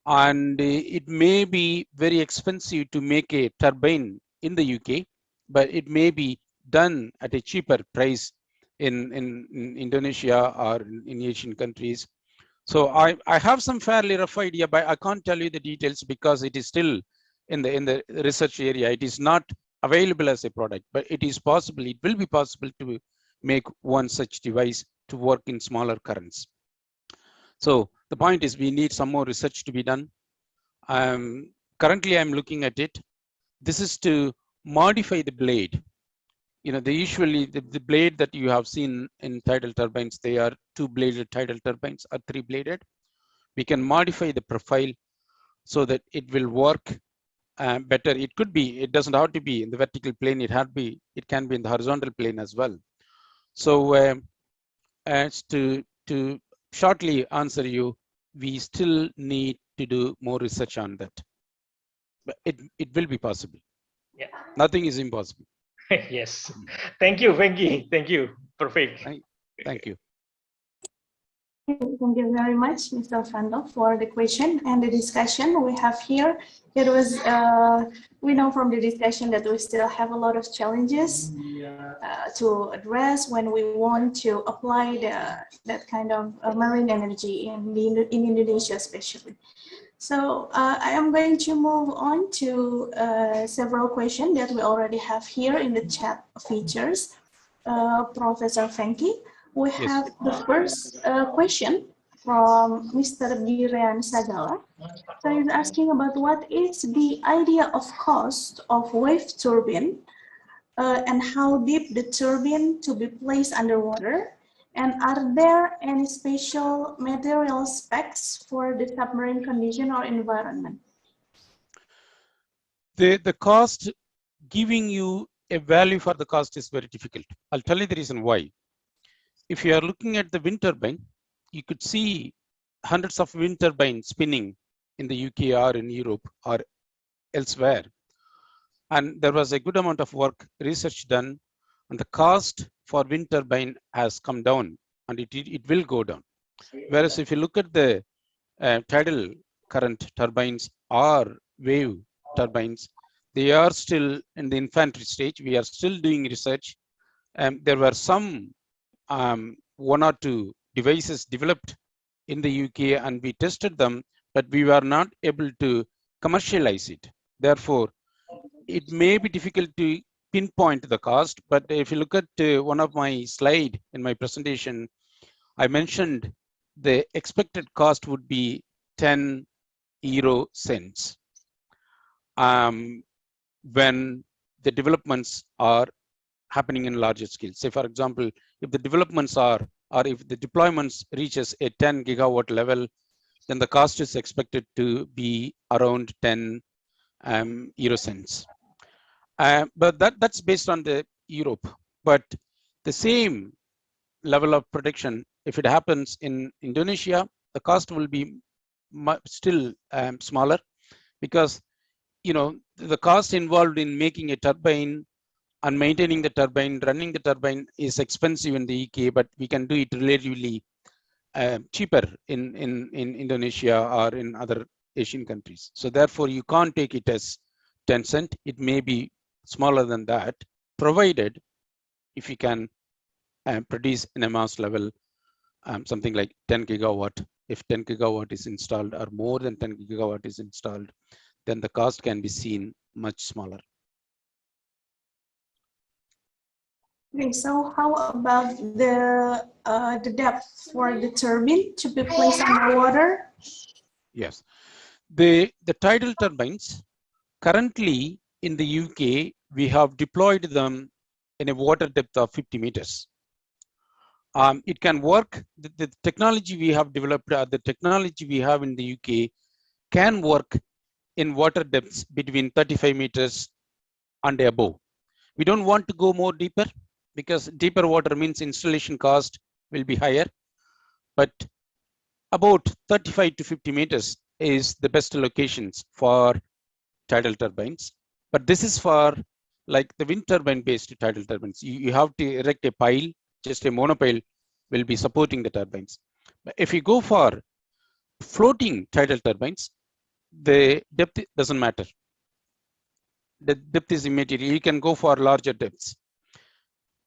And it may be very expensive to make a turbine in the UK, but it may be done at a cheaper price in Indonesia or in Asian countries. So I have some fairly rough idea, but I can't tell you the details because it is still in the research area. It is not available as a product, but it is possible, it will be possible to make one such device to work in smaller currents. So the point is we need some more research to be done. Currently I'm looking at it. This is to modify the blade. You know, usually the blade that you have seen in tidal turbines, they are 2-bladed tidal turbines or 3-bladed. We can modify the profile so that it will work better. It could be, it doesn't have to be in the vertical plane. It can be in the horizontal plane as well. So as to shortly answer you, we still need to do more research on that. But it will be possible. Yeah. Nothing is impossible. Yes. Thank you, Venki. Thank you. Perfect. Thank you. Thank you very much, Mr. Fando, for the question and the discussion we have here. It was, we know from the discussion that we still have a lot of challenges to address when we want to apply that kind of marine energy in Indonesia, especially. So I am going to move on to several questions that we already have here in the chat features. Professor Venki, we have the first question from Mr. Diren Sagala. So he's asking about what is the idea of cost of wave turbine and how deep the turbine to be placed underwater, and are there any special material specs for the submarine condition or environment? The cost, giving you a value for the cost is very difficult. I'll tell you the reason why. If you are looking at the wind turbine, you could see hundreds of wind turbines spinning in the UK or in Europe or elsewhere. And there was a good amount of work, research done, and the cost for wind turbine has come down, and it will go down. Whereas if you look at the tidal current turbines or wave turbines, they are still in the infancy stage. We are still doing research. There were some 1 or 2 devices developed in the UK and we tested them, but we were not able to commercialize it. Therefore, it may be difficult to pinpoint the cost, but if you look at one of my slides in my presentation, I mentioned the expected cost would be 10 euro cents when the developments are happening in larger scale. Say, for example, if the developments are, or if the deployments reaches a 10 gigawatt level, then the cost is expected to be around 10 euro cents. But that's based on the Europe. But the same level of protection, if it happens in Indonesia, the cost will be still smaller, because the cost involved in making a turbine and maintaining the turbine, running the turbine is expensive in the UK, but we can do it relatively cheaper in Indonesia or in other Asian countries. So therefore, you can't take it as 10 cents. It may be smaller than that, provided if you can produce in a mass level something like 10 gigawatt. If 10 gigawatt is installed or more than 10 gigawatt is installed, then the cost can be seen much smaller. Okay, so how about the depth for the turbine to be placed underwater? Yes, the tidal turbines currently in the UK, we have deployed them in a water depth of 50 meters. It can work. The technology we have developed, the technology we have in the UK can work in water depths between 35 meters and above. We don't want to go more deeper, because deeper water means installation cost will be higher. But about 35 to 50 meters is the best locations for tidal turbines. But this is for like the wind turbine based tidal turbines. You have to erect a pile, just a monopile will be supporting the turbines. If you go for floating tidal turbines, the depth doesn't matter. The depth is immaterial. You can go for larger depths.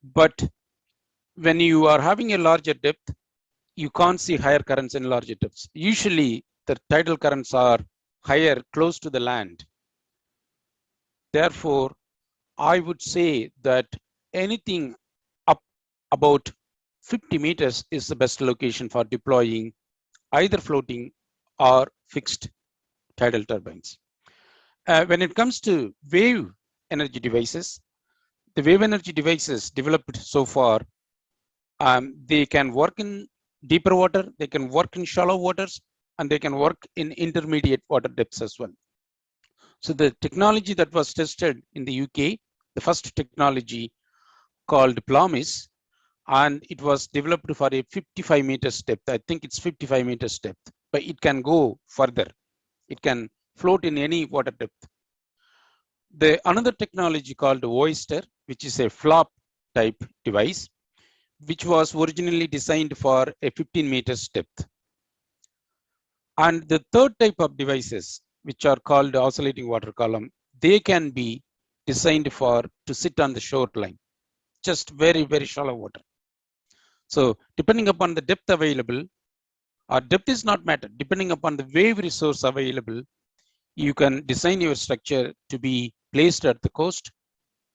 But when you are having a larger depth, you can't see higher currents in larger depths. Usually, the tidal currents are higher close to the land. Therefore, I would say that anything up about 50 meters is the best location for deploying either floating or fixed tidal turbines. When it comes to wave energy devices, the wave energy devices developed so far, they can work in deeper water, they can work in shallow waters, and they can work in intermediate water depths as well. So the technology that was tested in the UK, the first technology called Plomis, and it was developed for a 55 meters depth. I think it's 55 meters depth, but it can go further. It can float in any water depth. The another technology called Oyster, which is a flop type device, which was originally designed for a 15 meters depth. And the third type of devices, which are called oscillating water column, they can be designed for to sit on the shoreline, just very, very shallow water. So depending upon the depth available, or depth is not matter, depending upon the wave resource available, you can design your structure to be placed at the coast,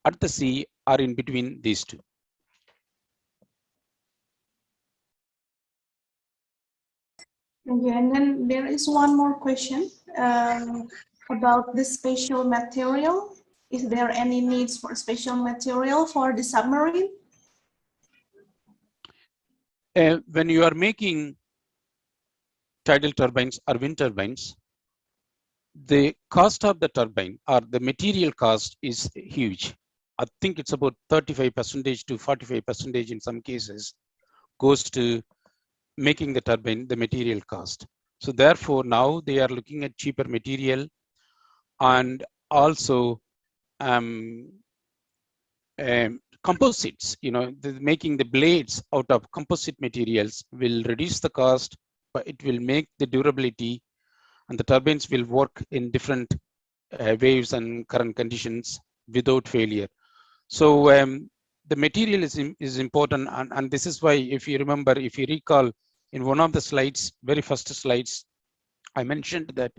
at the sea, or in between these two. Thank you. And then there is one more question about the special material. Is there any needs for special material for the submarine? When you are making tidal turbines or wind turbines, the cost of the turbine or the material cost is huge. I think it's about 35% to 45% in some cases goes to making the turbine, the material cost. So therefore, now they are looking at cheaper material, and also composites. Making the blades out of composite materials will reduce the cost, but it will make the durability, and the turbines will work in different waves and current conditions without failure. So the material is important, and this is why, if you remember, if you recall, in one of the slides, very first slides, I mentioned that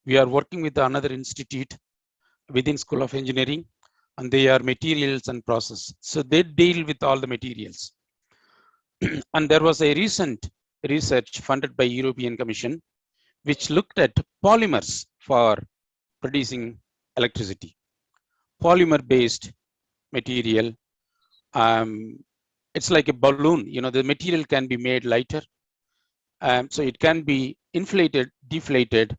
we are working with another institute within School of Engineering, and they are materials and process. So they deal with all the materials. And there was a recent research funded by European Commission, which looked at polymers for producing electricity. Polymer-based material, it's like a balloon. The material can be made lighter, so it can be inflated, deflated,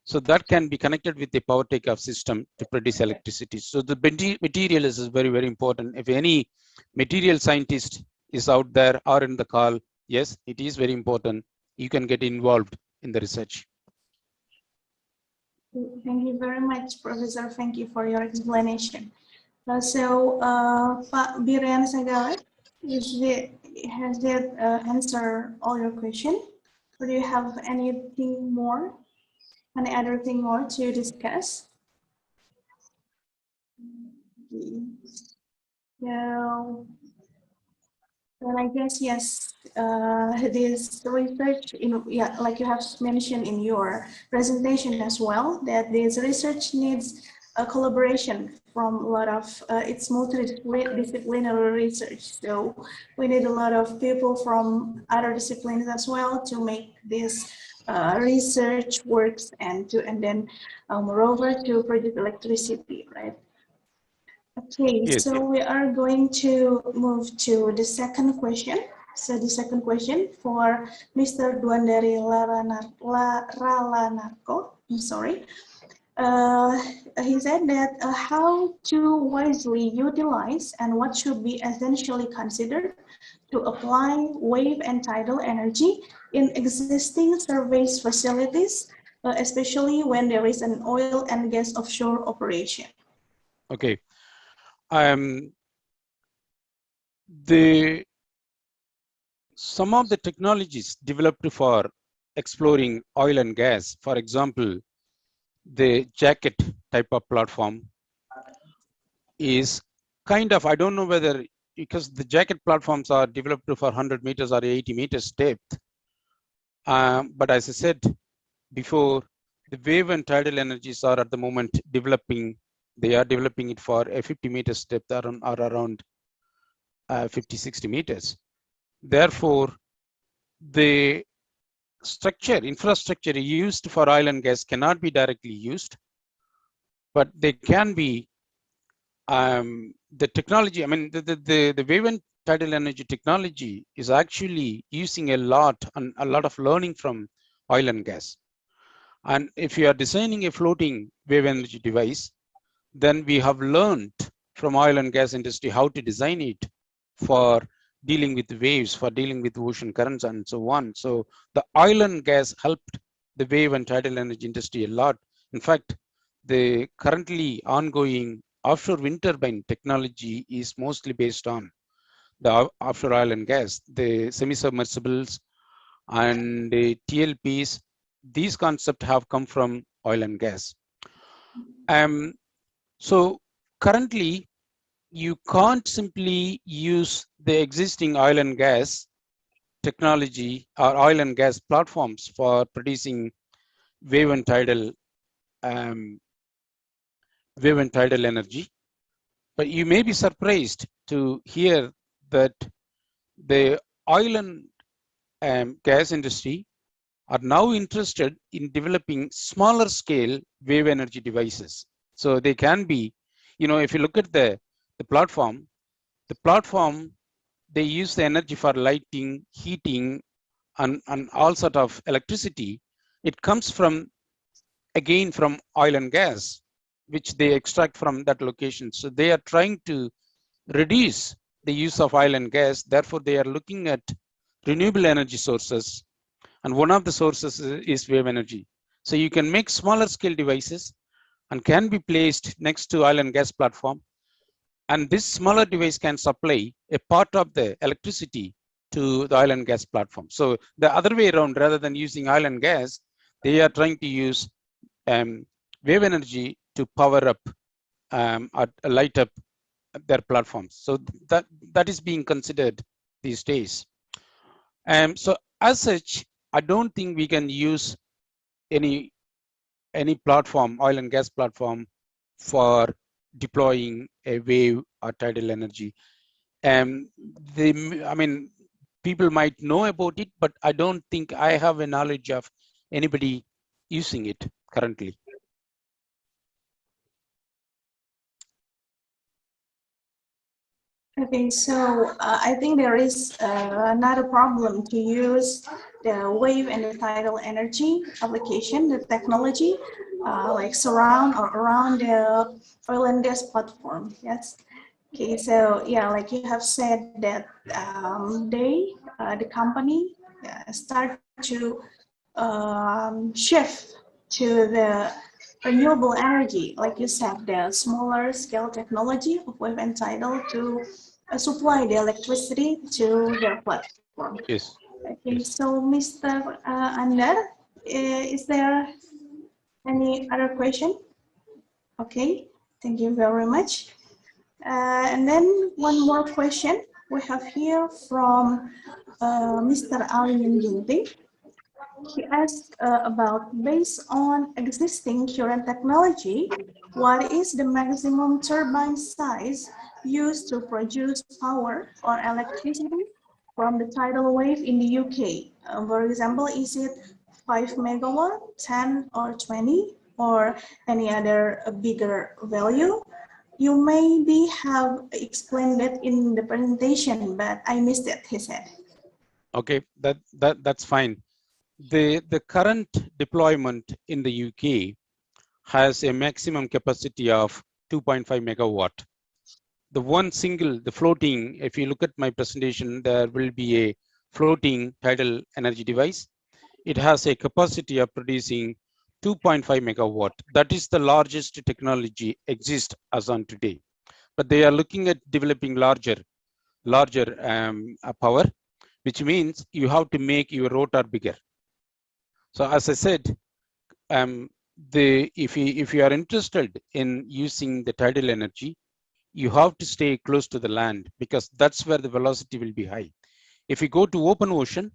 so that can be connected with the power takeoff system to produce electricity. So the material is very, very important. If any material scientist is out there or in the call, yes, it is very important. You can get involved in the research. Thank you very much, Professor. Thank you for your explanation. So, Pak Birian Sagala, has that answered all your questions? Or do you have anything more, any other thing more to discuss? So, well, I guess, yes, this research, like you have mentioned in your presentation as well, that this research needs a collaboration from a lot of, it's multidisciplinary research. So we need a lot of people from other disciplines as well to make this research works and then moreover to produce electricity, right? Okay, Yes, so we are going to move to the second question. So the second question for Mr. Duandari Ralanarko, I'm sorry. He said that how to wisely utilize and what should be essentially considered to apply wave and tidal energy in existing surface facilities, especially when there is an oil and gas offshore operation. Okay. The some of the technologies developed for exploring oil and gas, for example, the jacket type of platform is kind of, I don't know whether, because the jacket platforms are developed for 100 meters or 80 meters depth. But as I said before, the wave and tidal energies are at the moment developing. They are developing it for a 50 meters depth or around 50, 60 meters. Therefore, the infrastructure used for oil and gas cannot be directly used, but they can be the technology. I mean, the wave and tidal energy technology is actually using a lot of learning from oil and gas. And if you are designing a floating wave energy device, then we have learned from oil and gas industry how to design it for dealing with waves, for dealing with ocean currents and so on. So the oil and gas helped the wave and tidal energy industry a lot. In fact, the currently ongoing offshore wind turbine technology is mostly based on the offshore oil and gas, the semi-submersibles and the TLPs. These concepts have come from oil and gas. So currently, you can't simply use the existing oil and gas technology or oil and gas platforms for producing wave and tidal energy. But you may be surprised to hear that the oil and gas industry are now interested in developing smaller scale wave energy devices. So they can be, if you look at the platform, they use the energy for lighting, heating, and all sort of electricity. It comes from oil and gas, which they extract from that location. So they are trying to reduce the use of oil and gas. Therefore, they are looking at renewable energy sources. And one of the sources is wave energy. So you can make smaller scale devices and can be placed next to oil and gas platform. And this smaller device can supply a part of the electricity to the oil and gas platform. So the other way around, rather than using oil and gas, they are trying to use wave energy to power up or light up their platforms. So that is being considered these days. So as such, I don't think we can use any platform, oil and gas platform, for deploying a wave or tidal energy. People might know about it, but I don't think I have a knowledge of anybody using it currently. Okay, so I think there is not a problem to use the wave and the tidal energy application, the technology, like surround or around the oil and gas platform. Yes. Okay, so yeah, like you have said that the company start to shift to the renewable energy, like you said, the smaller scale technology of wave and tidal to supply the electricity to the platform. Yes. Okay, yes. so Mr. Andar, is there any other question? Okay, thank you very much. And then one more question we have here from Mr. Ali Ginting. He asked about, based on existing current technology, what is the maximum turbine size used to produce power or electricity from the tidal wave in the UK? For example, is it 5 megawatt, 10 or 20, or any other bigger value? You maybe have explained it in the presentation, but I missed it, he said. Okay, that's fine. The current deployment in the UK has a maximum capacity of 2.5 megawatt. The floating, if you look at my presentation, there will be a floating tidal energy device. It has a capacity of producing 2.5 megawatt. That is the largest technology exists as on today. But they are looking at developing larger power, which means you have to make your rotor bigger. So as I said, if you are interested in using the tidal energy, you have to stay close to the land because that's where the velocity will be high. If you go to open ocean,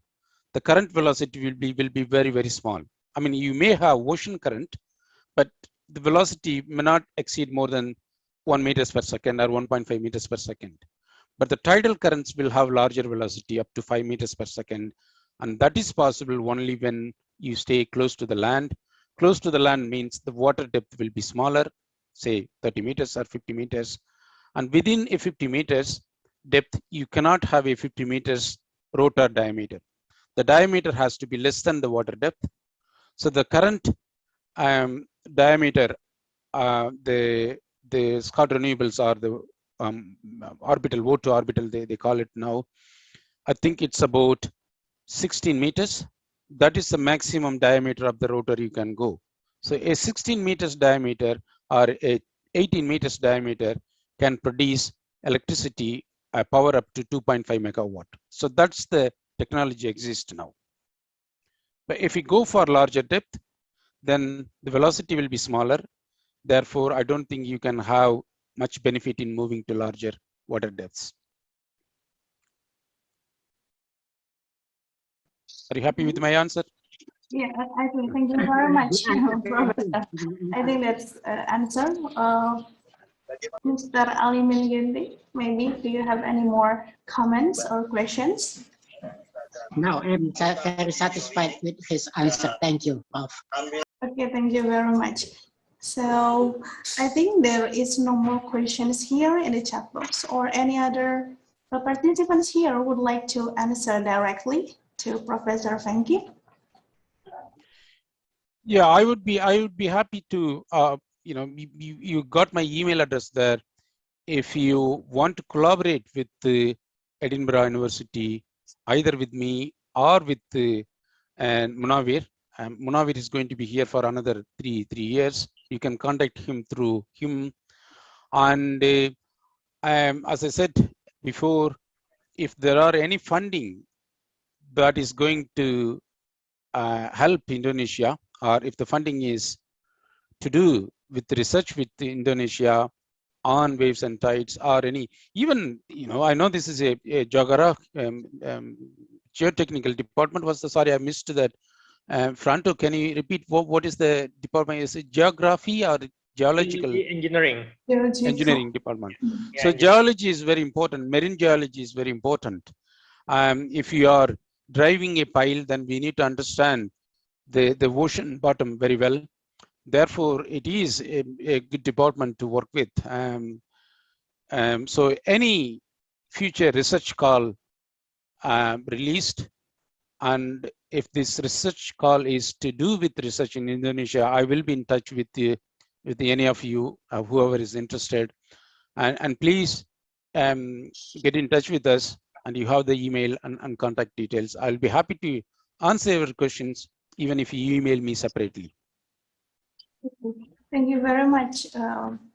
the current velocity will be very, very small. I mean, you may have ocean current, but the velocity may not exceed more than 1 meters per second or 1.5 meters per second. But the tidal currents will have larger velocity up to 5 meters per second. And that is possible only when you stay close to the land. Close to the land means the water depth will be smaller, say 30 meters or 50 meters. And within a 50 meters depth, you cannot have a 50 meters rotor diameter. The diameter has to be less than the water depth. So the current diameter, the Scott renewables are the orbital, O2 orbital, they call it now. I think it's about 16 meters. That is the maximum diameter of the rotor you can go. So a 16 meters diameter or a 18 meters diameter can produce electricity power up to 2.5 megawatt. So that's the technology exists now. But if we go for larger depth, then the velocity will be smaller. Therefore, I don't think you can have much benefit in moving to larger water depths. Are you happy with my answer? Yeah, I think. Thank you very much, Professor. I think that's answer. Mr. Ali Milgendi, maybe do you have any more comments or questions? No, I'm very satisfied with his answer. Thank you, Prof. Okay, thank you very much. So I think there is no more questions here in the chat box, or any other participants here would like to answer directly to Professor Venki. Yeah, I would be happy to. You got my email address there. If you want to collaborate with the Edinburgh University, either with me or with Munawir. Munawir is going to be here for another three years. You can contact him through him. And as I said before, if there are any funding that is going to help Indonesia, or if the funding is to do with the research with Indonesia on waves and tides, or any, even, I know this is a geotechnical department. Sorry, I missed that. Franto, can you repeat what is the department? Is it geography or geological? Engineering. Engineering department. Yeah, so geology is very important. Marine geology is very important. If you are driving a pile, then we need to understand the ocean bottom very well. Therefore, it is a good department to work with. So any future research call released, and if this research call is to do with research in Indonesia, I will be in touch with any of you, whoever is interested. And please get in touch with us, and you have the email and contact details. I'll be happy to answer your questions, even if you email me separately. Thank you very much,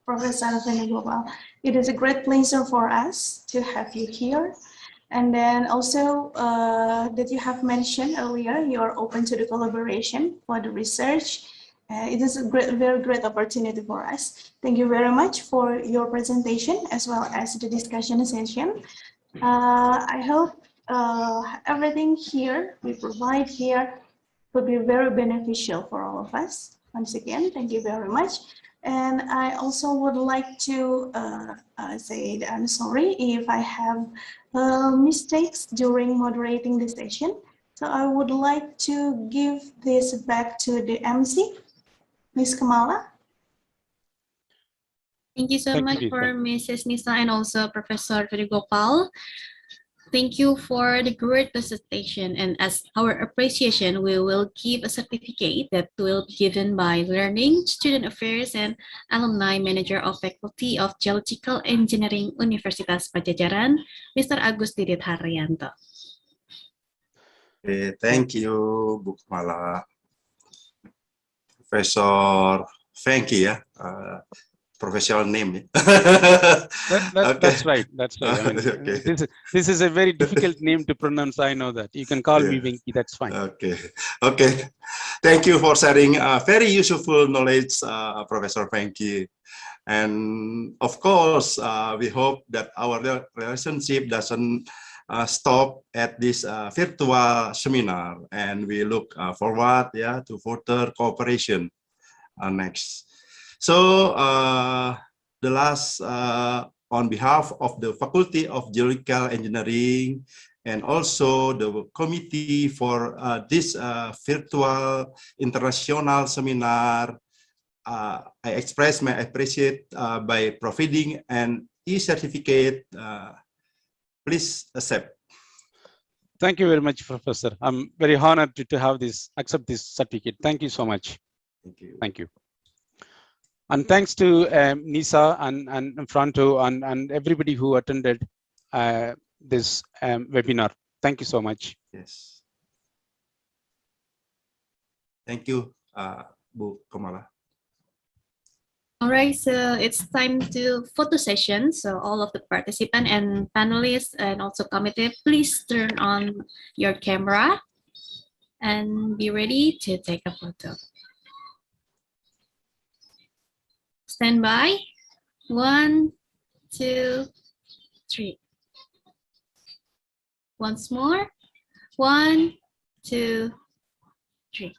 Professor Venugopal. It is a great pleasure for us to have you here. And then also that you have mentioned earlier, you are open to the collaboration for the research. It is a very great opportunity for us. Thank you very much for your presentation as well as the discussion session. I hope everything here we provide here will be very beneficial for all of us. Once again, thank you very much. And I also would like to say that I'm sorry if I have mistakes during moderating the session. So I would like to give this back to the MC, Ms. Kamala. Thank you so much for Mrs. Nisa and also Professor Venugopal. Thank you for the great presentation, and as our appreciation, we will give a certificate that will be given by Learning, Student Affairs, and Alumni Manager of Faculty of Geological Engineering Universitas Padjadjaran, Mr. Agus Didit Haryanto. Thank you, Bu Kamala. Professor Venki ya. professional name. Okay. That's right. That's right. I mean, Okay. this is a very difficult name to pronounce. I know that. You can call me Yeah. Venki. That's fine. Okay. Okay. Thank you for sharing very useful knowledge, Professor Venki. And of course, we hope that our relationship doesn't stop at this virtual seminar, and we look forward, to further cooperation next. So the last, on behalf of the Faculty of Geological Engineering and also the committee for this virtual international seminar, I express my appreciation by providing an e-certificate. Please accept. Thank you very much, Professor. I'm very honored to accept this certificate. Thank you so much. Thank you. Thank you. And thanks to Nisa and Franto and everybody who attended this webinar. Thank you so much. Yes. Thank you, Bu Kamala. All right, so it's time to photo session. So all of the participants and panelists and also committee, please turn on your camera and be ready to take a photo. Stand by. 1, 2, 3. Once more. 1, 2, 3.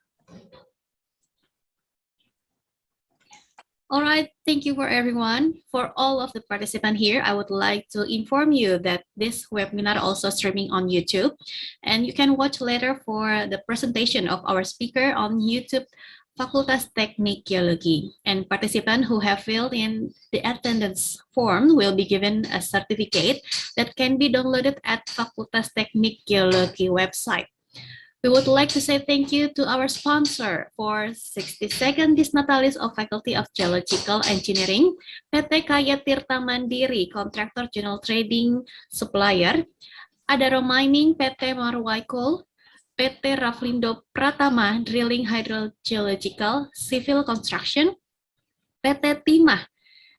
All right, thank you for everyone. For all of the participants here, I would like to inform you that this webinar also streaming on YouTube, and you can watch later for the presentation of our speaker on YouTube, Fakultas Teknik Geologi. And participants who have filled in the attendance form will be given a certificate that can be downloaded at Fakultas Teknik Geologi website. We would like to say thank you to our sponsor for 62nd this Natalis of Faculty of Geological Engineering, PT Kaya Tirta Mandiri, Contractor General Trading Supplier, Adaro Mining, PT Marwai Coal, PT Raflindo Pratama, Drilling Hydrogeological, Civil Construction, PT Timah,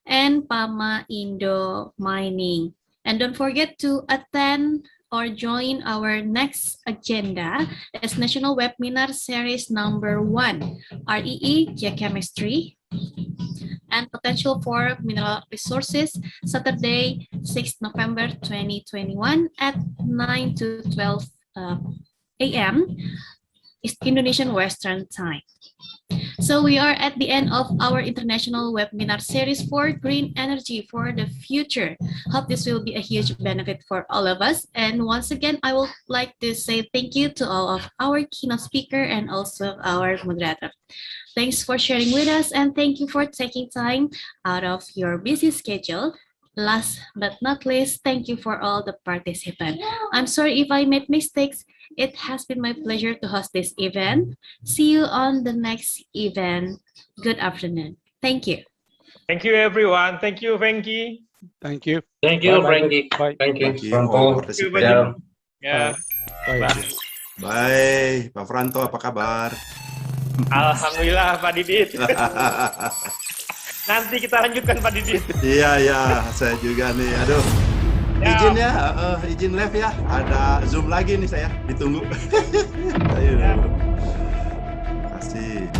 and Pama Indo Mining. And don't forget to attend or join our next agenda as National Webinar Series number 1, REE Geochemistry and Potential for Mineral Resources, Saturday, 6 November 2021 at 9 to 12 a.m. Indonesian Western Time. So we are at the end of our international webinar series for green energy for the future. Hope this will be a huge benefit for all of us. And once again, I would like to say thank you to all of our keynote speaker and also our moderator. Thanks for sharing with us and thank you for taking time out of your busy schedule. Last but not least, thank you for all the participants. I'm sorry if I made mistakes. It has been my pleasure to host this event. See you on the next event. Good afternoon. Thank you. Thank you, everyone. Thank you, Venki. Thank you. Thank you, Bye-bye. Frankie. Bye. Thank you, Thank you Franco. all Thank you, participants. Baju. Ya. Bye. Bye. Bye, Pak Franto, apa kabar? Alhamdulillah, Pak Didit. Nanti kita lanjutkan, Pak Didit. Iya, saya juga nih. Aduh. Ya. Izin ya, izin live ya. Ada Zoom lagi nih saya. Ditunggu. Ayo. Ya. Terima kasih.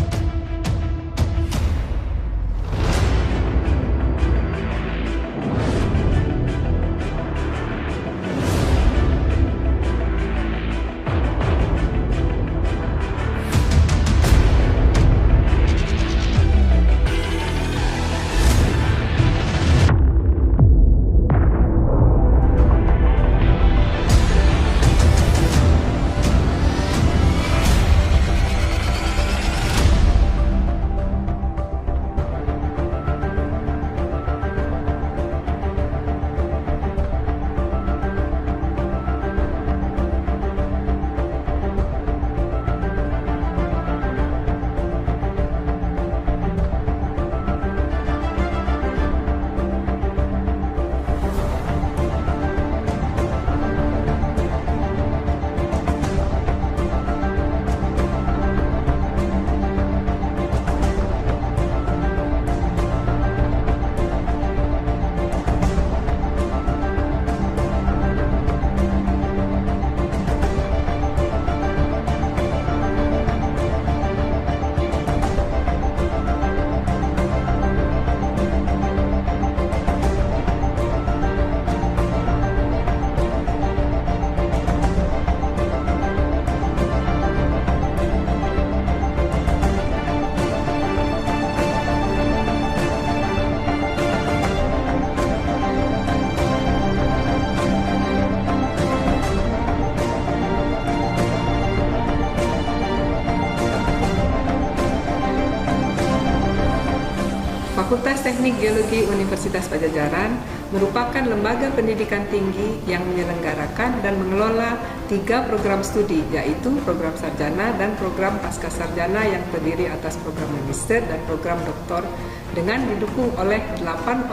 Fakultas Teknik Geologi Universitas Pajajaran merupakan lembaga pendidikan tinggi yang menyelenggarakan dan mengelola 3 program studi, yaitu program sarjana dan program pascasarjana yang terdiri atas program magister dan program doktor dengan didukung oleh 8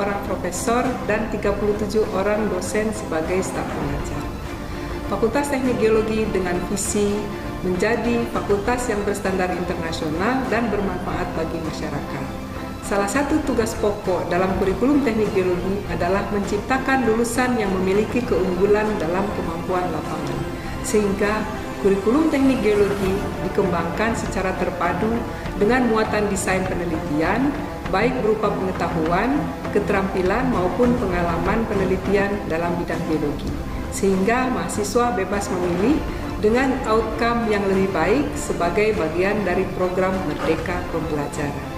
orang profesor dan 37 orang dosen sebagai staf pengajar. Fakultas Teknik Geologi dengan visi menjadi fakultas yang berstandar internasional dan bermanfaat bagi masyarakat. Salah satu tugas pokok dalam kurikulum teknik geologi adalah menciptakan lulusan yang memiliki keunggulan dalam kemampuan lapangan, sehingga kurikulum teknik geologi dikembangkan secara terpadu dengan muatan desain penelitian, baik berupa pengetahuan, keterampilan maupun pengalaman penelitian dalam bidang geologi, sehingga mahasiswa bebas memilih dengan outcome yang lebih baik sebagai bagian dari program Merdeka Pembelajaran.